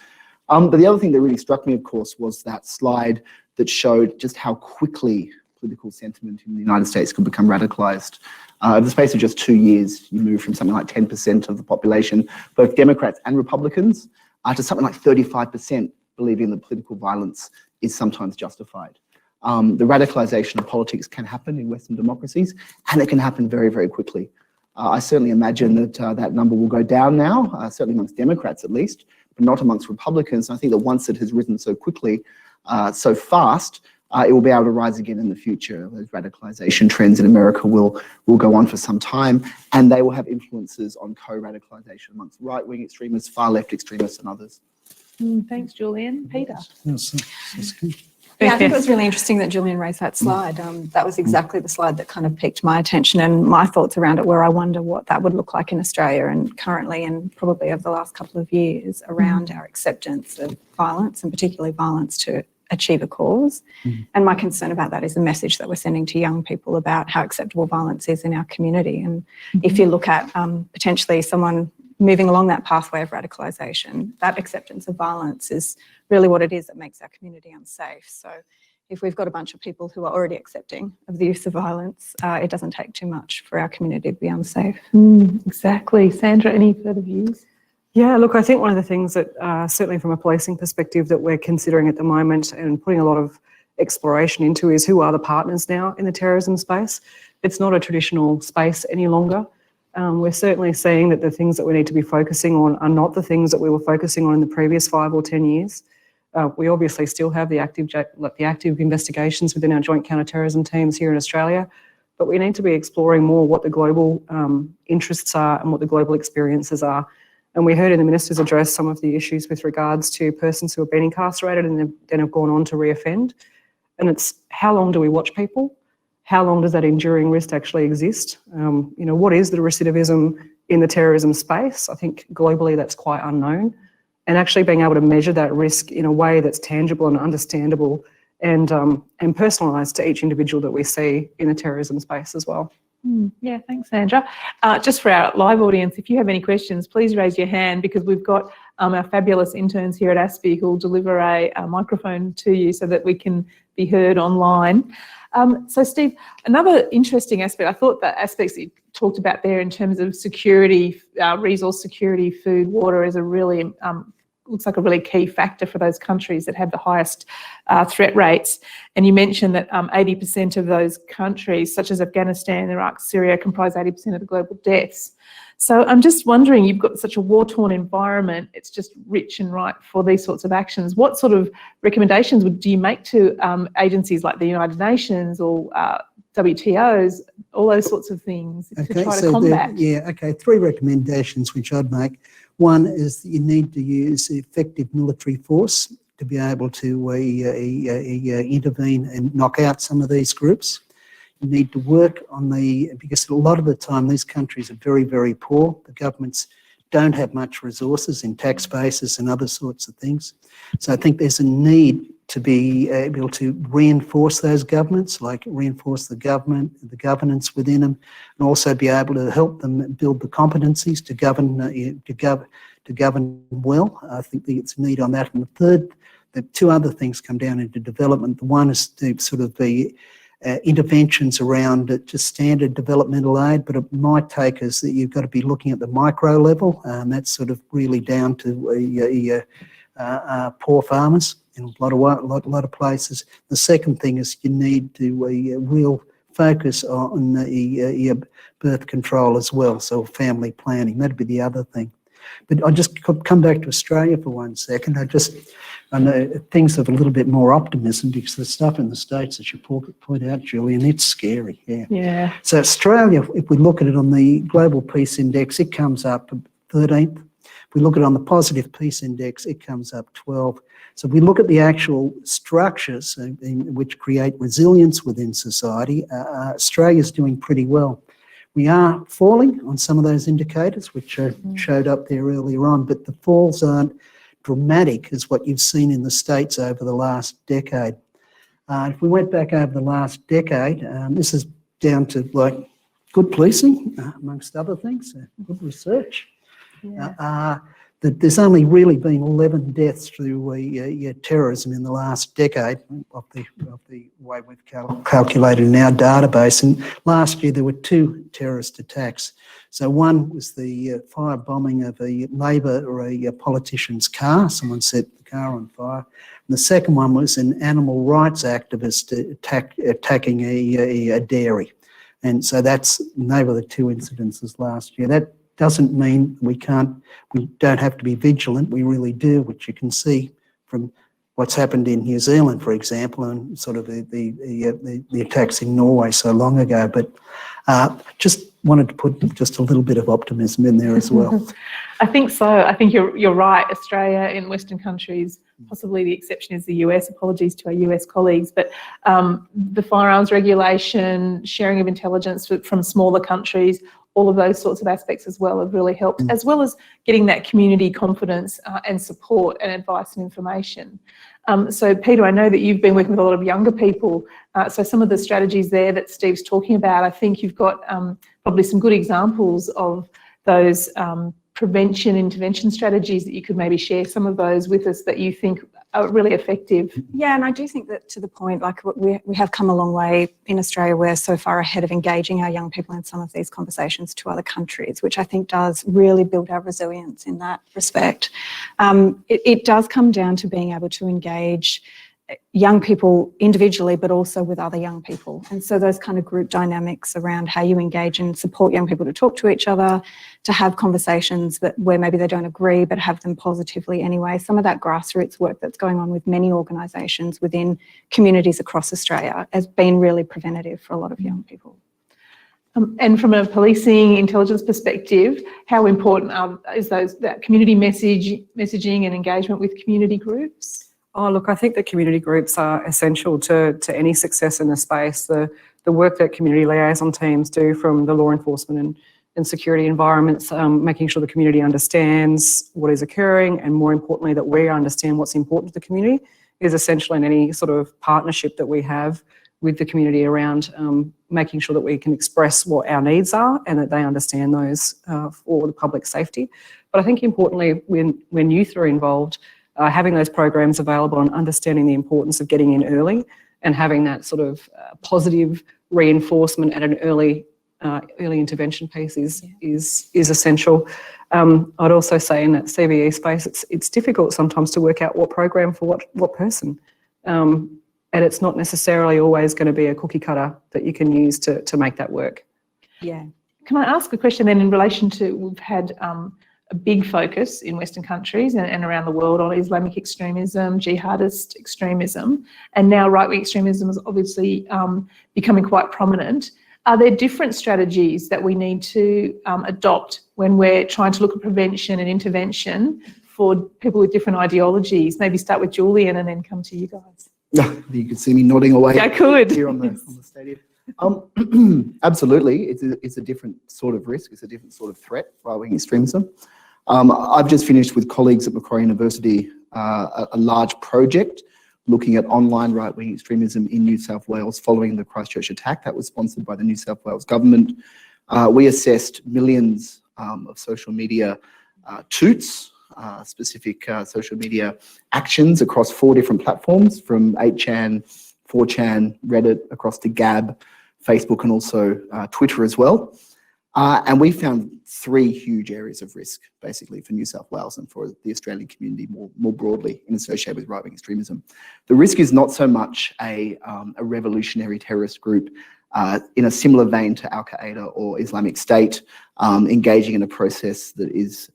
But the other thing that really struck me, of course, was that slide that showed just how quickly political sentiment in the United States could become radicalized. Over the space of just 2 years, you move from something like 10% of the population, both Democrats and Republicans, to something like 35% believing that political violence is sometimes justified. The radicalization of politics can happen in Western democracies, and it can happen very, very quickly. I certainly imagine that that number will go down now, certainly amongst Democrats at least, but not amongst Republicans. And I think that once it has risen so quickly, so fast, it will be able to rise again in the future. Those radicalization trends in America will go on for some time, and they will have influences on co-radicalization amongst right-wing extremists, far-left extremists, and others. Thanks, Julian. Peter? That's good. Yeah, I think it was really interesting that Julian raised that slide. That was exactly the slide that kind of piqued my attention and my thoughts around it, where I wonder what that would look like in Australia and currently, and probably over the last couple of years, around our acceptance of violence, and particularly violence to achieve a cause. And my concern about that is the message that we're sending to young people about how acceptable violence is in our community. And if you look at potentially someone moving along that pathway of radicalisation, that acceptance of violence is really what it is that makes our community unsafe. So if we've got a bunch of people who are already accepting of the use of violence, it doesn't take too much for our community to be unsafe. Exactly. Sandra, any further views? Yeah, look, I think one of the things that certainly from a policing perspective that we're considering at the moment and putting a lot of exploration into is who are the partners now in the terrorism space. It's not a traditional space any longer. We're certainly seeing that the things that we need to be focusing on are not the things that we were focusing on in the previous 5 or 10 years. We obviously still have the active investigations within our joint counter-terrorism teams here in Australia, but we need to be exploring more what the global interests are and what the global experiences are. And we heard in the Minister's address some of the issues with regards to persons who have been incarcerated and then have gone on to reoffend. And it's how long do we watch people? How long does that enduring risk actually exist? What is the recidivism in the terrorism space? I think globally that's quite unknown. And actually being able to measure that risk in a way that's tangible and understandable and personalised to each individual that we see in the terrorism space as well. Yeah, thanks, Sandra. Just for our live audience, if you have any questions, please raise your hand, because we've got our fabulous interns here at ASPI who will deliver a microphone to you so that we can be heard online. So, Steve, another interesting aspect, I thought the aspects that you talked about there in terms of security, resource security, food, water is a really, looks like a really key factor for those countries that have the highest threat rates. And you mentioned that 80% of those countries, such as Afghanistan, Iraq, Syria, comprise 80% of the global deaths. So I'm just wondering, you've got such a war-torn environment, it's just rich and ripe for these sorts of actions. What sort of recommendations do you make to agencies like the United Nations or WTOs, all those sorts of things to try to combat? 3 recommendations which I'd make. One is that you need to use effective military force to be able to intervene and knock out some of these groups. You need to work on because a lot of the time these countries are very, very poor. The governments don't have much resources in tax bases and other sorts of things. So I think there's a need to be able to reinforce those governments, like reinforce the governance within them, and also be able to help them build the competencies to govern well. I think it's a need on that. And the two other things come down into development. The one is the sort of the interventions around just standard developmental aid, but it might take us that you've got to be looking at the micro level, and that's sort of really down to poor farmers in a lot of places. The second thing is you need to real focus on birth control as well, so family planning. That'd be the other thing. But I'll just come back to Australia for 1 second. I know things have a little bit more optimism because the stuff in the States, as you point out, Julian, it's scary. Yeah. So Australia, if we look at it on the Global Peace Index, it comes up 13th. If we look at it on the Positive Peace Index, it comes up 12. So if we look at the actual structures which create resilience within society, Australia's doing pretty well. We are falling on some of those indicators, which showed up there earlier on, but the falls aren't dramatic as what you've seen in the States over the last decade. If we went back over the last decade, this is down to like good policing, amongst other things, good research. Yeah. That there's only really been 11 deaths through terrorism in the last decade of the way we've calculated in our database. And last year there were 2 terrorist attacks. So one was the firebombing of a Labor or a politician's car. Someone set the car on fire. And the second one was an animal rights activist attacking a dairy. And so they were the 2 incidences last year. That doesn't mean we don't have to be vigilant. We really do, which you can see from what's happened in New Zealand, for example, and sort of the attacks in Norway so long ago. But just wanted to put just a little bit of optimism in there as well. I think so. I think you're right. Australia in Western countries, possibly the exception is the US. Apologies to our US colleagues, but the firearms regulation, sharing of intelligence from smaller countries, all of those sorts of aspects as well have really helped, as well as getting that community confidence and support and advice and information. So Peter, I know that you've been working with a lot of younger people. So some of the strategies there that Steve's talking about, I think you've got probably some good examples of those prevention intervention strategies that you could maybe share some of those with us that you think are really effective. Yeah, and I do think that to the point, like we have come a long way in Australia. We're so far ahead of engaging our young people in some of these conversations to other countries, which I think does really build our resilience in that respect. It does come down to being able to engage young people individually, but also with other young people. And so those kind of group dynamics around how you engage and support young people to talk to each other, to have conversations where maybe they don't agree, but have them positively anyway. Some of that grassroots work that's going on with many organisations within communities across Australia has been really preventative for a lot of young people. And from a policing intelligence perspective, how important is that community messaging and engagement with community groups? Oh, look, I think that community groups are essential to any success in the space. The work that community liaison teams do from the law enforcement and security environments, making sure the community understands what is occurring, and more importantly, that we understand what's important to the community, is essential in any sort of partnership that we have with the community around making sure that we can express what our needs are and that they understand those for the public safety. But I think importantly, when youth are involved, having those programs available and understanding the importance of getting in early and having that sort of positive reinforcement at an early intervention piece is essential. I'd also say in that CVE space, it's difficult sometimes to work out what program for what person. And it's not necessarily always going to be a cookie cutter that you can use to make that work. Yeah. Can I ask a question then in relation to, we've had a big focus in Western countries and around the world on Islamic extremism, jihadist extremism, and now right-wing extremism is obviously becoming quite prominent. Are there different strategies that we need to adopt when we're trying to look at prevention and intervention for people with different ideologies? Maybe start with Julian and then come to you guys. You can see me nodding away. I could. Here on the stadium. Absolutely, it's a different sort of risk. It's a different sort of threat, right-wing extremism. I've just finished with colleagues at Macquarie University a large project looking at online right-wing extremism in New South Wales following the Christchurch attack that was sponsored by the New South Wales government. We assessed millions of social media toots, specific social media actions across 4 different platforms, from 8chan, 4chan, Reddit, across to Gab, Facebook, and also Twitter as well. And we found 3 huge areas of risk, basically, for New South Wales and for the Australian community more broadly in associated with right-wing extremism. The risk is not so much a revolutionary terrorist group in a similar vein to Al-Qaeda or Islamic State, engaging in a process that is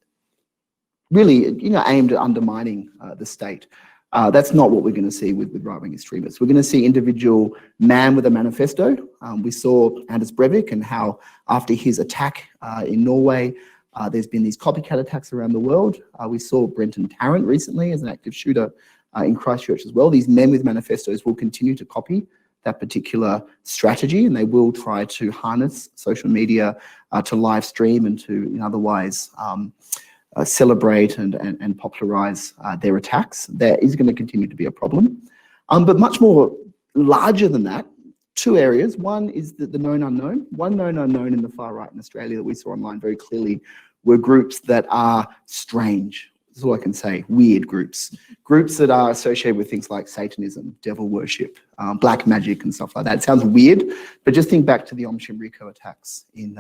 really, aimed at undermining the state. That's not what we're going to see with right-wing extremists. We're going to see individual man with a manifesto. We saw Anders Breivik and how after his attack in Norway, there's been these copycat attacks around the world. We saw Brenton Tarrant recently as an active shooter in Christchurch as well. These men with manifestos will continue to copy that particular strategy, and they will try to harness social media to live stream and to otherwise celebrate and popularize their attacks. There is going to continue to be a problem. But much more larger than that, 2 areas. One is the known unknown. One known unknown in the far right in Australia that we saw online very clearly were groups that are strange. That's all I can say. Weird groups. Groups that are associated with things like Satanism, devil worship, black magic and stuff like that. It sounds weird, but just think back to the Om Shinrikyo attacks in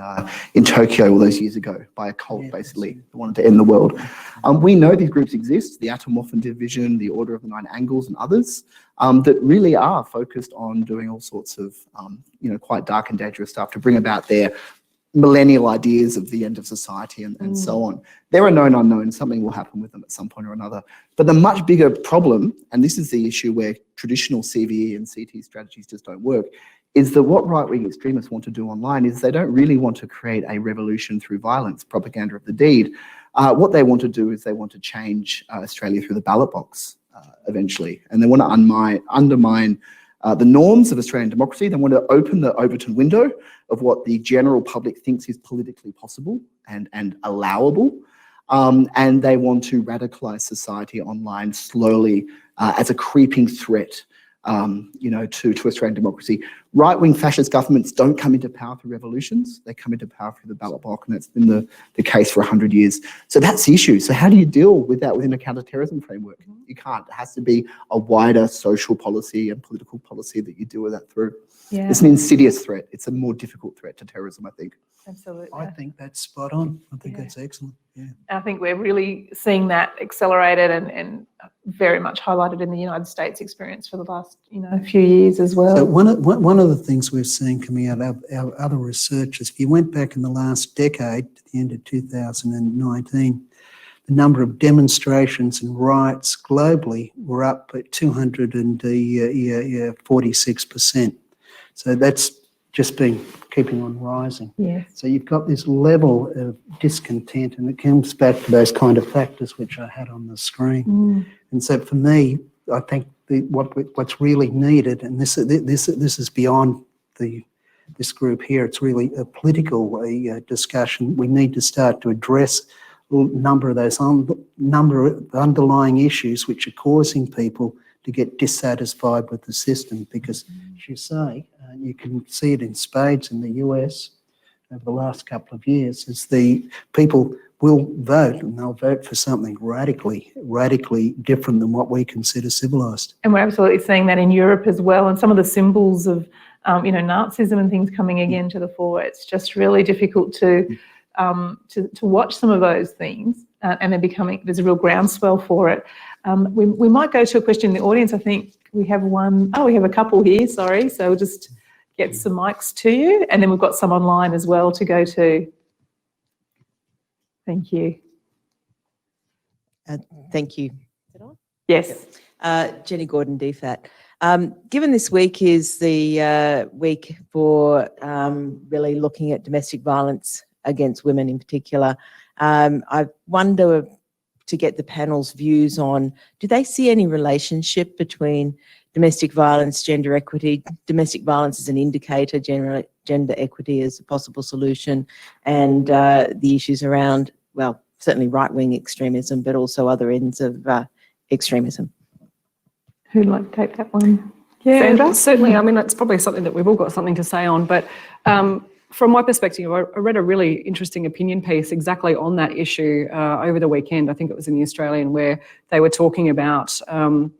Tokyo all those years ago by a cult, basically, that wanted to end the world. We know these groups exist, the Atomwaffen Division, the Order of the Nine Angles and others, that really are focused on doing all sorts of, quite dark and dangerous stuff to bring about their millennial ideas of the end of society and so on. There are known unknowns. Something will happen with them at some point or another. But the much bigger problem, and this is the issue where traditional CVE and CT strategies just don't work, is that what right-wing extremists want to do online is they don't really want to create a revolution through violence, propaganda of the deed. What they want to do is they want to change Australia through the ballot box eventually. And they want to undermine the norms of Australian democracy. They want to open the Overton window of what the general public thinks is politically possible and allowable. And they want to radicalise society online slowly as a creeping threat, to Australian democracy. Right-wing fascist governments don't come into power through revolutions. They come into power through the ballot box, and that's been the case for 100 years. So that's the issue. So how do you deal with that within a counter-terrorism framework? You can't. It has to be a wider social policy and political policy that you deal with that through. Yeah. It's an insidious threat. It's a more difficult threat to terrorism, I think. Absolutely. I think that's spot on. I think that's excellent. Yeah. I think we're really seeing that accelerated and very much highlighted in the United States experience for the last few years as well. So one of the things we're seeing coming out of our other research is, if you went back in the last decade to the end of 2019, the number of demonstrations and riots globally were up by 246%. So that's just been keeping on rising. Yes. So you've got this level of discontent, and it comes back to those kind of factors which I had on the screen. And so for me, I think what's really needed, and this is beyond this group here, it's really a political discussion. We need to start to address a number of those underlying issues which are causing people to get dissatisfied with the system, because, as you say, you can see it in spades in the US over the last couple of years, is the people will vote, and they'll vote for something radically different than what we consider civilised. And we're absolutely seeing that in Europe as well, and some of the symbols of Nazism and things coming again to the fore. It's just really difficult to watch some of those things, and there's a real groundswell for it. We might go to a question in the audience. I think we have one. Oh, we have a couple here, sorry. So we'll just get some mics to you, and then we've got some online as well to go to. Thank you. Thank you. Yes. Jenny Gordon, DFAT. Given this week is the week for really looking at domestic violence against women in particular, I wonder to get the panel's views on, do they see any relationship between domestic violence, gender equity, domestic violence as an indicator, gender equity as a possible solution, and the issues around, well, certainly right-wing extremism, but also other ends of extremism. Who'd like to take that one? Yeah, Sandra? certainly. I mean, that's probably something that we've all got something to say on. But from my perspective, I read a really interesting opinion piece exactly on that issue over the weekend. I think it was in the Australian, where they were talking about the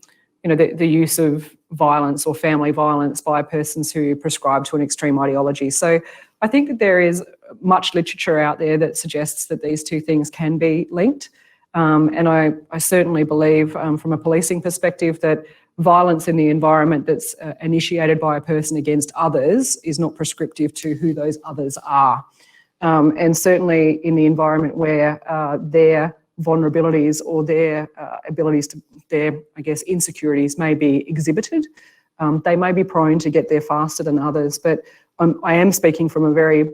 use of violence or family violence by persons who prescribe to an extreme ideology. So I think that there is much literature out there that suggests that these two things can be linked. And I certainly believe from a policing perspective that violence in the environment that's initiated by a person against others is not prescriptive to who those others are. And certainly in the environment where their vulnerabilities or their abilities to their, I guess, insecurities may be exhibited, they may be prone to get there faster than others. But I am speaking from a very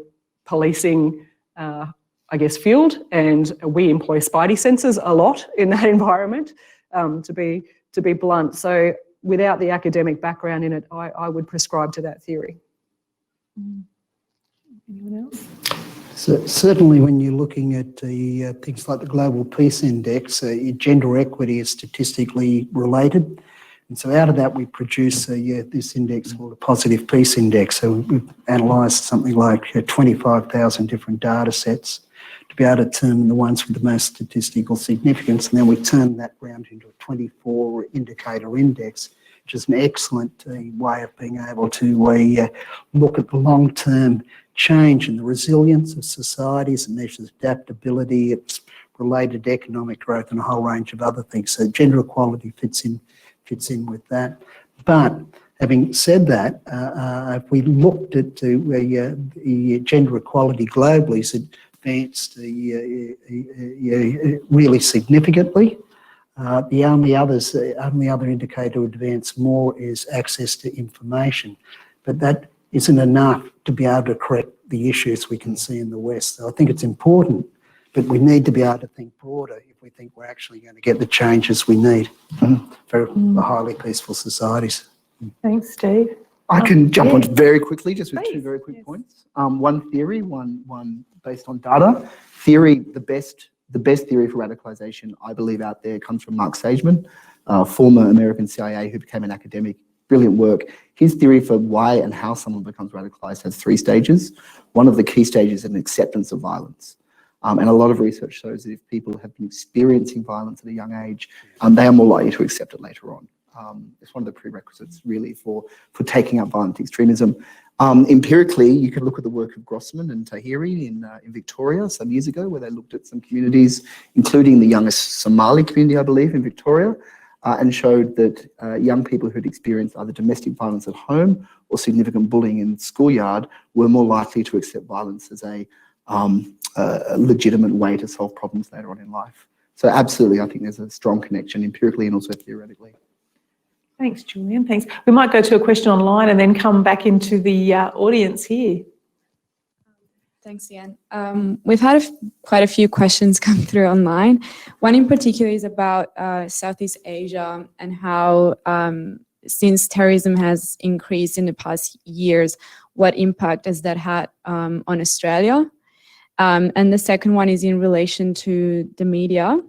policing, I guess, field, and we employ spidey senses a lot in that environment, to be blunt. So without the academic background in it, I would prescribe to that theory. Anyone else? So certainly when you're looking at the things like the Global Peace Index, gender equity is statistically related. And so out of that, we produce this index called a positive peace index. So we've analysed something like 25,000 different data sets to be able to determine the ones with the most statistical significance. And then we turn that round into a 24 indicator index, which is an excellent way of being able to look at the long-term change and the resilience of societies, and measures adaptability, it's related to economic growth and a whole range of other things. So gender equality fits in with that. But having said that, if we looked at the gender equality globally, it's advanced really significantly. The only other indicator to advance more is access to information, but that isn't enough to be able to correct the issues we can see in the West. So I think it's important, but we need to be able to think broader if we think we're actually going to get the changes we need for highly peaceful societies. Thanks, Steve. I can jump on very quickly, just with Please. two very quick points. One theory, one based on data. Theory, the best theory for radicalization, I believe, out there comes from Mark Sageman, former American CIA who became an academic. Brilliant work. His theory for why and how someone becomes radicalized has 3 stages. One of the key stages is an acceptance of violence. And a lot of research shows that if people have been experiencing violence at a young age, they are more likely to accept it later on. It's one of the prerequisites really for taking up violent extremism. Empirically, you can look at the work of Grossman and Tahiri in Victoria some years ago, where they looked at some communities, including the youngest Somali community, I believe, in Victoria, and showed that young people who had experienced either domestic violence at home or significant bullying in the schoolyard were more likely to accept violence as a legitimate way to solve problems later on in life. So absolutely, I think there's a strong connection empirically and also theoretically. Thanks, Julian. Thanks. We might go to a question online and then come back into the audience here. Thanks, Ian. We've had quite a few questions come through online. One in particular is about Southeast Asia and how, since terrorism has increased in the past years, what impact has that had on Australia? And the second one is in relation to the media.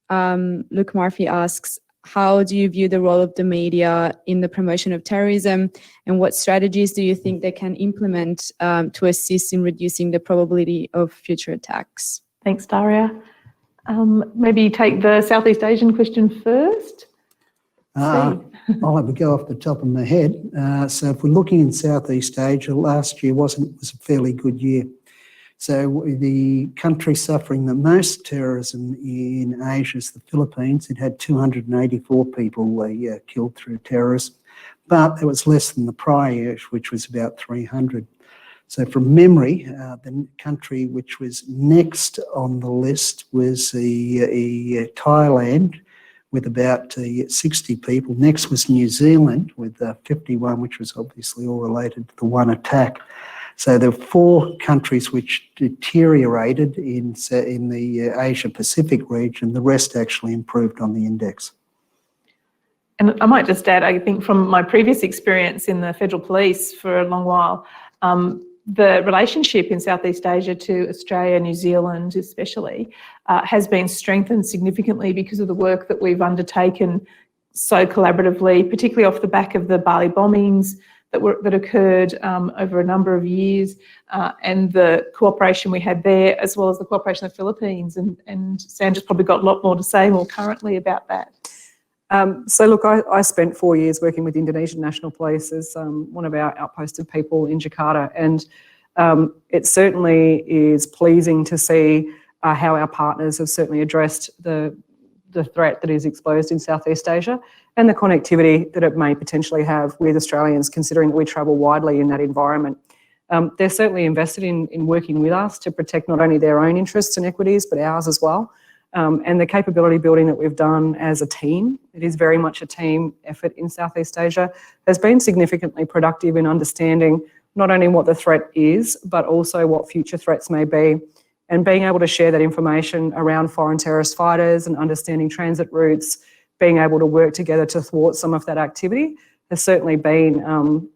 Luke Murphy asks, how do you view the role of the media in the promotion of terrorism, and what strategies do you think they can implement to assist in reducing the probability of future attacks? Thanks, Daria. Maybe take the Southeast Asian question first. I'll have a go off the top of my head. So if we're looking in Southeast Asia, last year was a fairly good year. So the country suffering the most terrorism in Asia is the Philippines. It had 284 people killed through terrorism, but it was less than the prior year, which was about 300. So from memory, the country which was next on the list was Thailand, with about 60 people. Next was New Zealand with 51, which was obviously all related to the one attack. So there were 4 countries which deteriorated in the Asia-Pacific region. The rest actually improved on the index. And I might just add, I think from my previous experience in the Federal Police for a long while, the relationship in Southeast Asia to Australia, New Zealand especially, has been strengthened significantly because of the work that we've undertaken so collaboratively, particularly off the back of the Bali bombings that occurred over a number of years, and the cooperation we had there, as well as the cooperation of the Philippines. And Sandra's probably got a lot more to say more currently about that. So look, I spent 4 years working with Indonesian National Police as one of our outposted people in Jakarta, and it certainly is pleasing to see how our partners have certainly addressed the threat that is exposed in Southeast Asia and the connectivity that it may potentially have with Australians, considering that we travel widely in that environment. They're certainly invested in working with us to protect not only their own interests and equities, but ours as well. And the capability building that we've done as a team, it is very much a team effort in Southeast Asia, has been significantly productive in understanding not only what the threat is, but also what future threats may be. And being able to share that information around foreign terrorist fighters and understanding transit routes, being able to work together to thwart some of that activity has certainly been,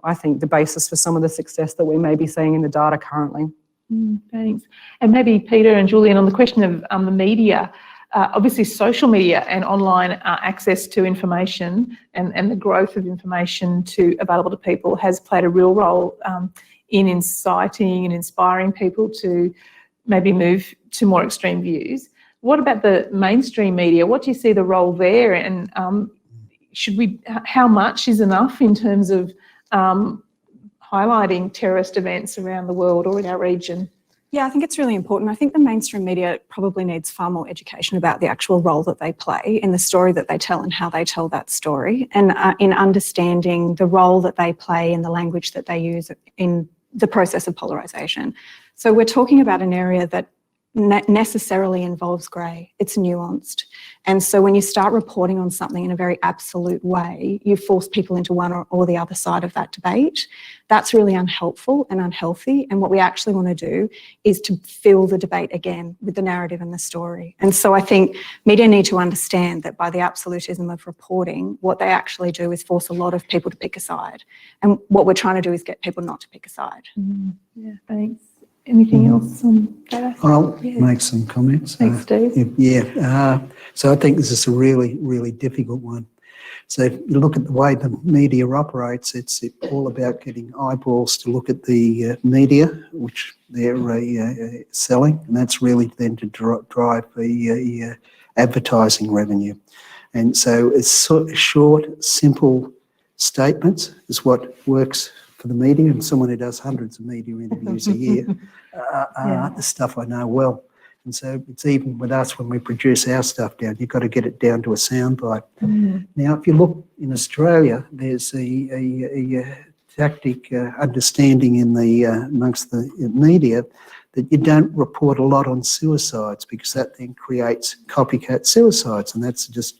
I think, the basis for some of the success that we may be seeing in the data currently. Thanks. And maybe Peter and Julian, on the question of the media, obviously social media and online access to information and the growth of information available to people has played a real role in inciting and inspiring people to maybe move to more extreme views. What about the mainstream media? What do you see the role there? And how much is enough in terms of highlighting terrorist events around the world or in our region? Yeah, I think it's really important. I think the mainstream media probably needs far more education about the actual role that they play in the story that they tell and how they tell that story, and in understanding the role that they play in the language that they use in the process of polarisation. So we're talking about an area that necessarily involves grey. It's nuanced. And so when you start reporting on something in a very absolute way, you force people into one or the other side of that debate. That's really unhelpful and unhealthy. And what we actually want to do is to fill the debate again with the narrative and the story. And so I think media need to understand that by the absolutism of reporting, what they actually do is force a lot of people to pick a side. And what we're trying to do is get people not to pick a side. Yeah, thanks. Anything else on that? I'll make some comments. Thanks, Steve. So I think this is a really, really difficult one. So if you look at the way the media operates, it's all about getting eyeballs to look at the media, which they're selling, and that's really then to drive the advertising revenue. And so it's short, simple statements is what works for the media, and someone who does hundreds of media interviews a year, the stuff I know well. And so it's even with us when we produce our stuff down, you've got to get it down to a soundbite. Now, if you look in Australia, there's a tactic understanding in the amongst the media that you don't report a lot on suicides because that then creates copycat suicides, and that's just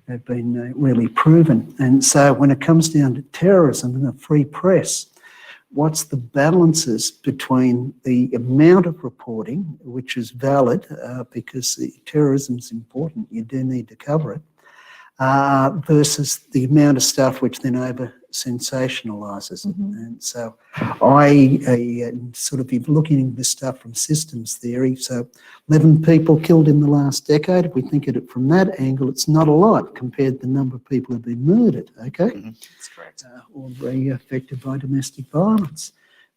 have been really proven. And so when it comes down to terrorism and the free press, what's the balances between the amount of reporting, which is valid because terrorism is important, you do need to cover it, versus the amount of stuff which then over-sensationalises it. And so I sort of be looking at this stuff from systems theory. So 11 people killed in the last decade. If we think of it from that angle, it's not a lot compared to the number of people who have been murdered, okay? That's correct. Or very affected by domestic violence.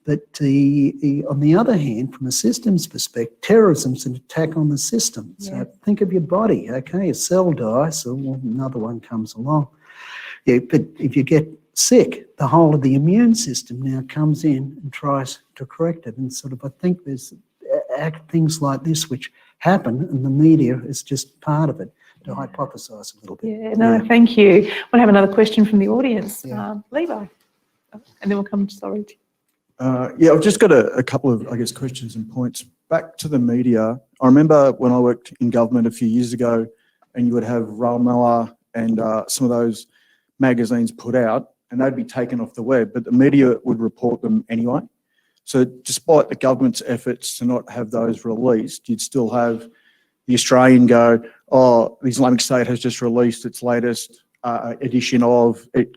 But on the other hand, from a systems perspective, terrorism's an attack on the system. So think of your body, okay? A cell dies, so another one comes along. Yeah, but if you get sick, the whole of the immune system now comes in and tries to correct it. And sort of, I think there's things like this which happen, and the media is just part of it, to hypothesise a little bit. Thank you. We'll have another question from the audience. Levi. And then we'll come to Sorry. I've just got a couple of, questions and points. Back to the media, I remember when I worked in government a few years ago, and you would have Ramallah and some of those magazines put out, and they'd be taken off the web, but the media would report them anyway. So despite the government's efforts to not have those released, you'd still have the Australian go, the Islamic State has just released its latest edition of it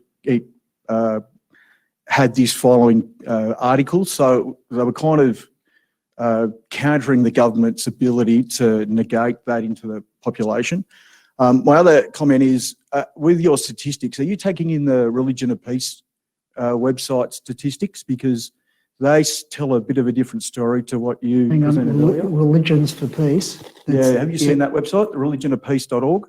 had this following article. So they were kind of countering the government's ability to negate that into the population. My other comment is, with your statistics, are you taking in the Religion of Peace website statistics? Because they tell a bit of a different story to what you presented earlier. Religions for Peace. Yeah, have you seen that website, religionofpeace.org?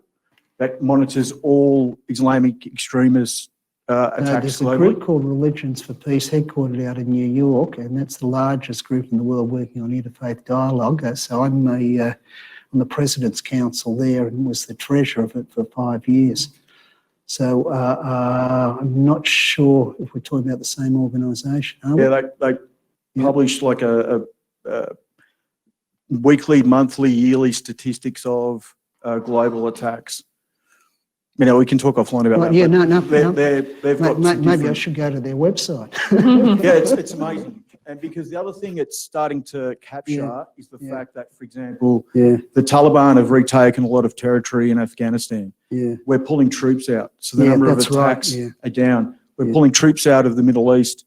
That monitors all Islamic extremist attacks There's a group called Religions for Peace, headquartered out in New York, and that's the largest group in the world working on interfaith dialogue. So I'm on the President's Council there and was the treasurer of it for 5 years. So I'm not sure if we're talking about the same organisation, are we? Yeah, they publish like a weekly, monthly, yearly statistics of global attacks. You know, we can talk offline about that. Yeah, They've got maybe I should go to their website. Yeah, it's amazing. And because the other thing it's starting to capture is the fact that, for example, the Taliban have retaken a lot of territory in Afghanistan. Yeah. We're pulling troops out. So the number of attacks are down. We're pulling troops out of the Middle East.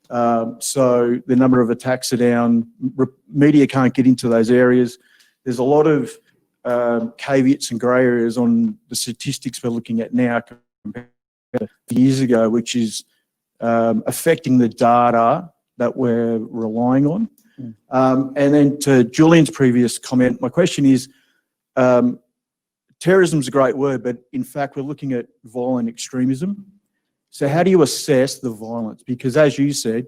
So the number of attacks are down. Media can't get into those areas. There's a lot of caveats and grey areas on the statistics we're looking at now compared to years ago, which is affecting the data that we're relying on. And then to Julian's previous comment, my question is, terrorism is a great word, but in fact, we're looking at violent extremism. So how do you assess the violence? Because as you said,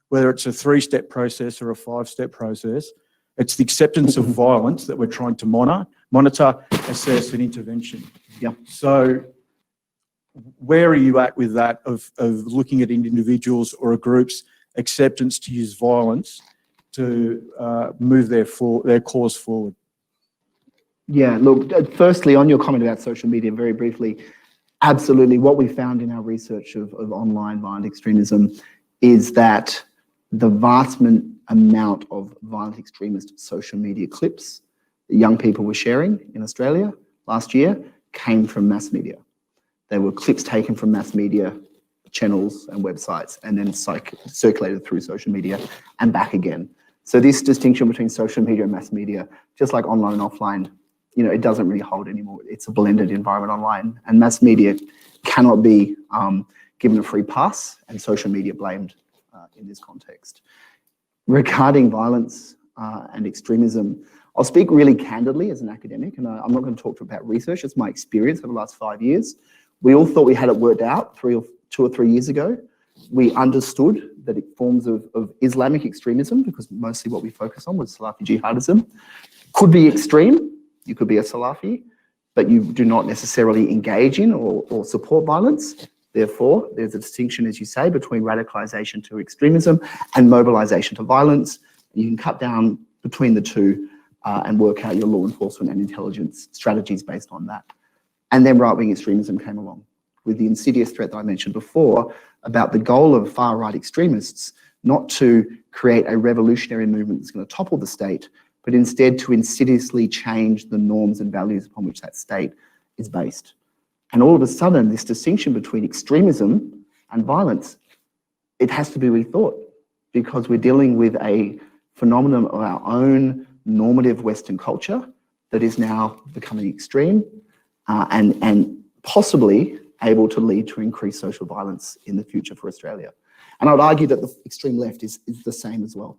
whether it's a 3-step process or a 5-step process, it's the acceptance of violence that we're trying to monitor, assess, and intervention. Yeah. So where are you at with that of looking at individuals or a group's acceptance to use violence to move their cause forward? Yeah, look, firstly, on your comment about social media, very briefly, absolutely what we found in our research of online violent extremism is that the vast amount of violent extremist social media clips that young people were sharing in Australia last year came from mass media. They were clips taken from mass media channels and websites and then circulated through social media and back again. So this distinction between social media and mass media, just like online and offline, you know, it doesn't really hold anymore. It's a blended environment online, and mass media cannot be given a free pass and social media blamed in this context. Regarding violence and extremism, I'll speak really candidly as an academic, and I'm not going to talk about research. It's my experience over the last 5 years. We all thought we had it worked out 2 or 3 years ago. We understood that forms of Islamic extremism, because mostly what we focus on was Salafi jihadism, could be extreme. You could be a Salafi, but you do not necessarily engage in or support violence. Therefore, there's a distinction, as you say, between radicalization to extremism and mobilization to violence. You can cut down between the two and work out your law enforcement and intelligence strategies based on that. And then right-wing extremism came along with the insidious threat that I mentioned before about the goal of far-right extremists not to create a revolutionary movement that's going to topple the state, but instead to insidiously change the norms and values upon which that state is based. And all of a sudden, this distinction between extremism and violence, it has to be rethought, because we're dealing with a phenomenon of our own normative Western culture that is now becoming extreme and possibly able to lead to increased social violence in the future for Australia. And I would argue that the extreme left is the same as well.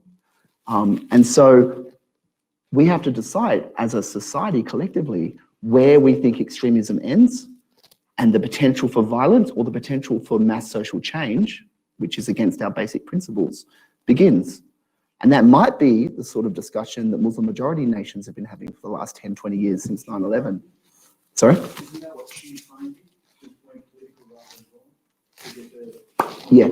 And so we have to decide as a society collectively where we think extremism ends and the potential for violence or the potential for mass social change, which is against our basic principles, begins. And that might be the sort of discussion that Muslim majority nations have been having for the last 10, 20 years since 9/11. Sorry? Yeah.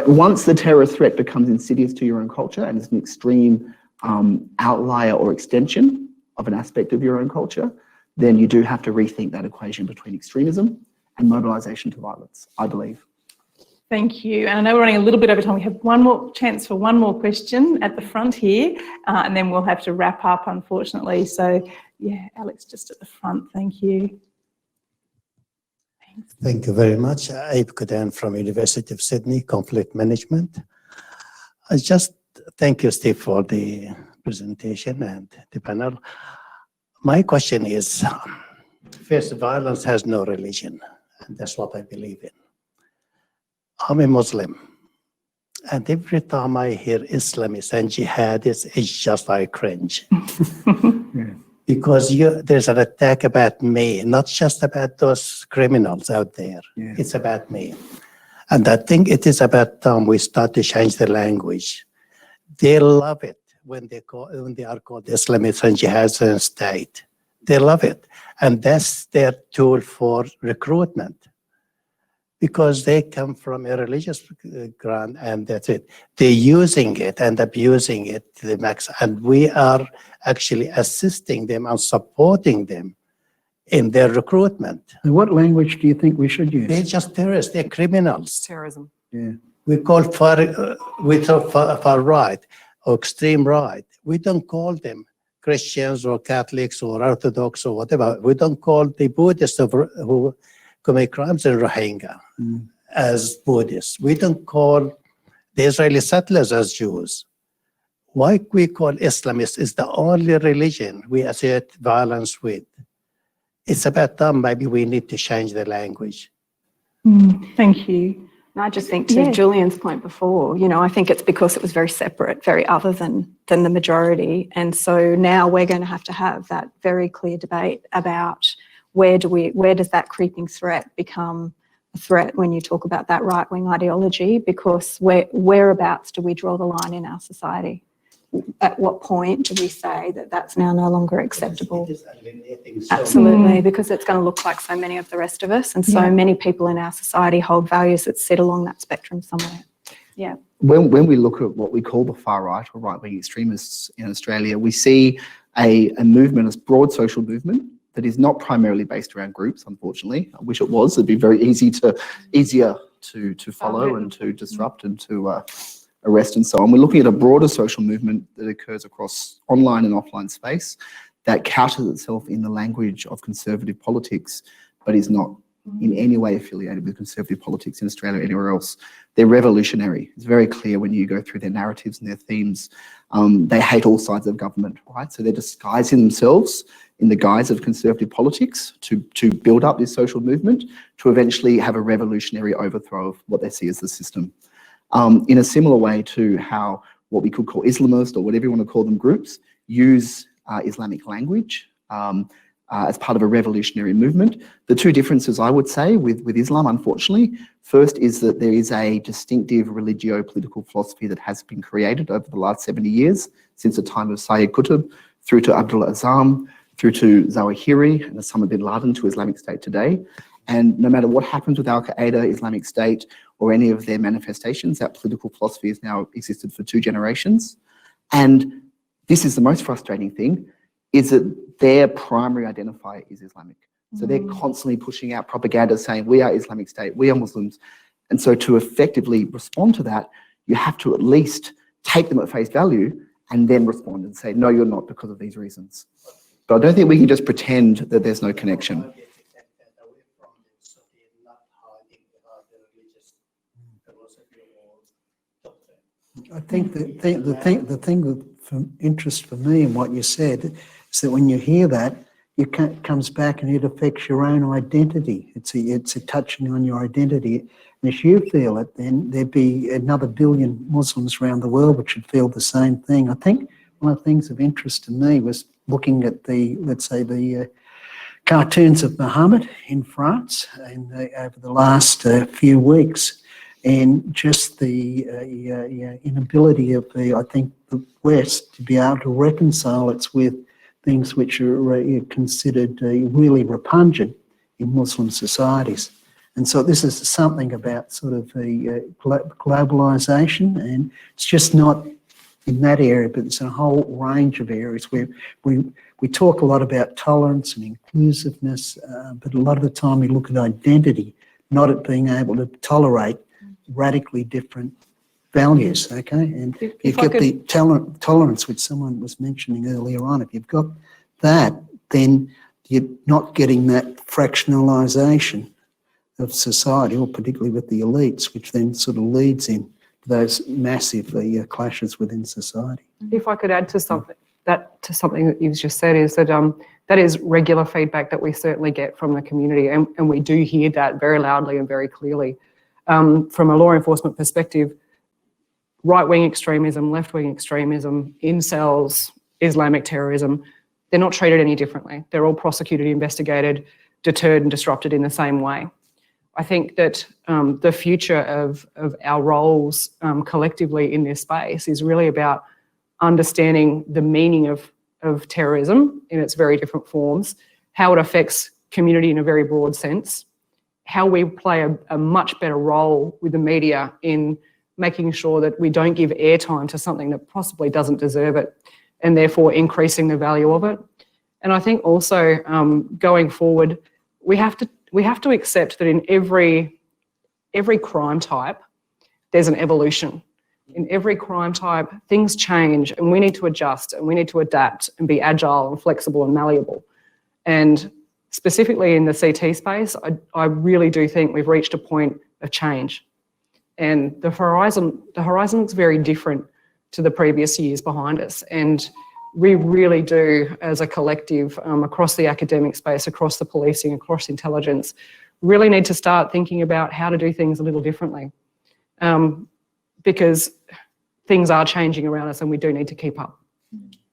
Once the terror threat becomes insidious to your own culture and is an extreme outlier or extension of an aspect of your own culture, then you do have to rethink that equation between extremism and mobilization to violence, I believe. Thank you. And I know we're running a little bit over time. We have one more chance for one more question at the front here, and then we'll have to wrap up, unfortunately. So, yeah, Alex, just at the front. Thank you. Thank you very much. Abe Kudan from University of Sydney, Conflict Management. I just thank you, Steve, for the presentation and the panel. My question is, first, violence has no religion, and that's what I believe in. I'm a Muslim, and every time I hear Islamists and jihadists, it's just I cringe. Because there's an attack about me, not just about those criminals out there. Yeah. It's about me. And I think it is about time we start to change the language. They love it when they are called Islamists and jihadists and state. They love it. And that's their tool for recruitment. Because they come from a religious ground, and that's it. They're using it and abusing it to the max. And we are actually assisting them and supporting them in their recruitment. And what language do you think we should use? They're just terrorists, they're criminals. Terrorism. Yeah. We call far right or extreme right. We don't call them Christians or Catholics or Orthodox or whatever. We don't call the Buddhists who commit crimes in Rohingya as Buddhists. We don't call the Israeli settlers as Jews. Why we call Islamists is the only religion we associate violence with. It's about time maybe we need to change the language. Thank you. And I just think to Julian's point before, I think it's because it was very separate, very other than the majority. And so now we're going to have that very clear debate about where does that creeping threat become a threat when you talk about that right-wing ideology? Because whereabouts do we draw the line in our society? At what point do we say that that's now no longer acceptable? Absolutely, because it's going to look like so many of the rest of us, and so many people in our society hold values that sit along that spectrum somewhere. Yeah. When we look at what we call the far right or right-wing extremists in Australia, we see a movement, a broad social movement that is not primarily based around groups, unfortunately. I wish it was. It'd be very easier to follow and to disrupt and to arrest and so on. We're looking at a broader social movement that occurs across online and offline space that couches itself in the language of conservative politics, but is not in any way affiliated with conservative politics in Australia or anywhere else. They're revolutionary. It's very clear when you go through their narratives and their themes. They hate all sides of government, right? So they're disguising themselves in the guise of conservative politics to build up this social movement to eventually have a revolutionary overthrow of what they see as the system. In a similar way to how what we could call Islamist or whatever you want to call them groups use Islamic language as part of a revolutionary movement. The two differences I would say with Islam, unfortunately, first is that there is a distinctive religio-political philosophy that has been created over the last 70 years, since the time of Sayyid Qutb, through to Abdullah Azzam, through to Zawahiri and Osama bin Laden, to Islamic State today. And no matter what happens with Al-Qaeda, Islamic State, or any of their manifestations, that political philosophy has now existed for 2 generations. And this is the most frustrating thing, is that their primary identifier is Islamic. So they're constantly pushing out propaganda saying, we are Islamic State, we are Muslims. And so to effectively respond to that, you have to at least take them at face value and then respond and say, no, you're not because of these reasons. But I don't think we can just pretend that there's no connection. I think the thing of interest for me in what you said is that when you hear that, it comes back and it affects your own identity. It's a touching on your identity. And if you feel it, then there'd be another billion Muslims around the world which would feel the same thing. I think one of the things of interest to me was looking at the cartoons of Muhammad in France and over the last few weeks, and just the inability of the West to be able to reconcile it with things which are considered really repugnant in Muslim societies. And so this is something about sort of globalisation, and it's just not in that area, but it's a whole range of areas where we talk a lot about tolerance and inclusiveness, but a lot of the time we look at identity, not at being able to tolerate radically different values, okay? And you get the tolerance which someone was mentioning earlier on. If you've got that, then you're not getting that fractionalisation of society, or particularly with the elites, which then sort of leads in to those massive clashes within society. If I could add to something that you've just said, is that that is regular feedback that we certainly get from the community, and we do hear that very loudly and very clearly. From a law enforcement perspective, right-wing extremism, left-wing extremism, incels, Islamic terrorism, they're not treated any differently. They're all prosecuted, investigated, deterred and disrupted in the same way. I think that the future of our roles collectively in this space is really about understanding the meaning of terrorism in its very different forms, how it affects community in a very broad sense, how we play a much better role with the media in making sure that we don't give airtime to something that possibly doesn't deserve it, and therefore increasing the value of it. And I think also going forward, we have to accept that in every crime type, there's an evolution. In every crime type, things change, and we need to adjust, and we need to adapt and be agile and flexible and malleable. And specifically in the CT space, I really do think we've reached a point of change. And the horizon looks very different to the previous years behind us. And we really do, as a collective, across the academic space, across the policing, across intelligence, really need to start thinking about how to do things a little differently. Because things are changing around us and we do need to keep up.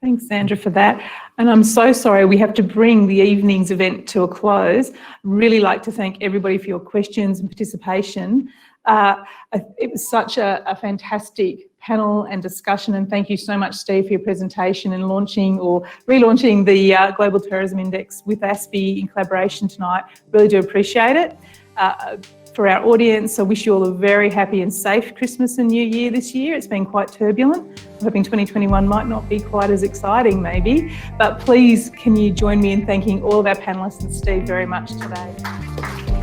Thanks, Sandra, for that. And I'm so sorry we have to bring the evening's event to a close. Really like to thank everybody for your questions and participation. It was such a fantastic panel and discussion, and thank you so much, Steve, for your presentation and launching or relaunching the Global Terrorism Index with ASPI in collaboration tonight. Really do appreciate it. For our audience, I wish you all a very happy and safe Christmas and New Year this year. It's been quite turbulent. I'm hoping 2021 might not be quite as exciting maybe, but please can you join me in thanking all of our panellists and Steve very much today.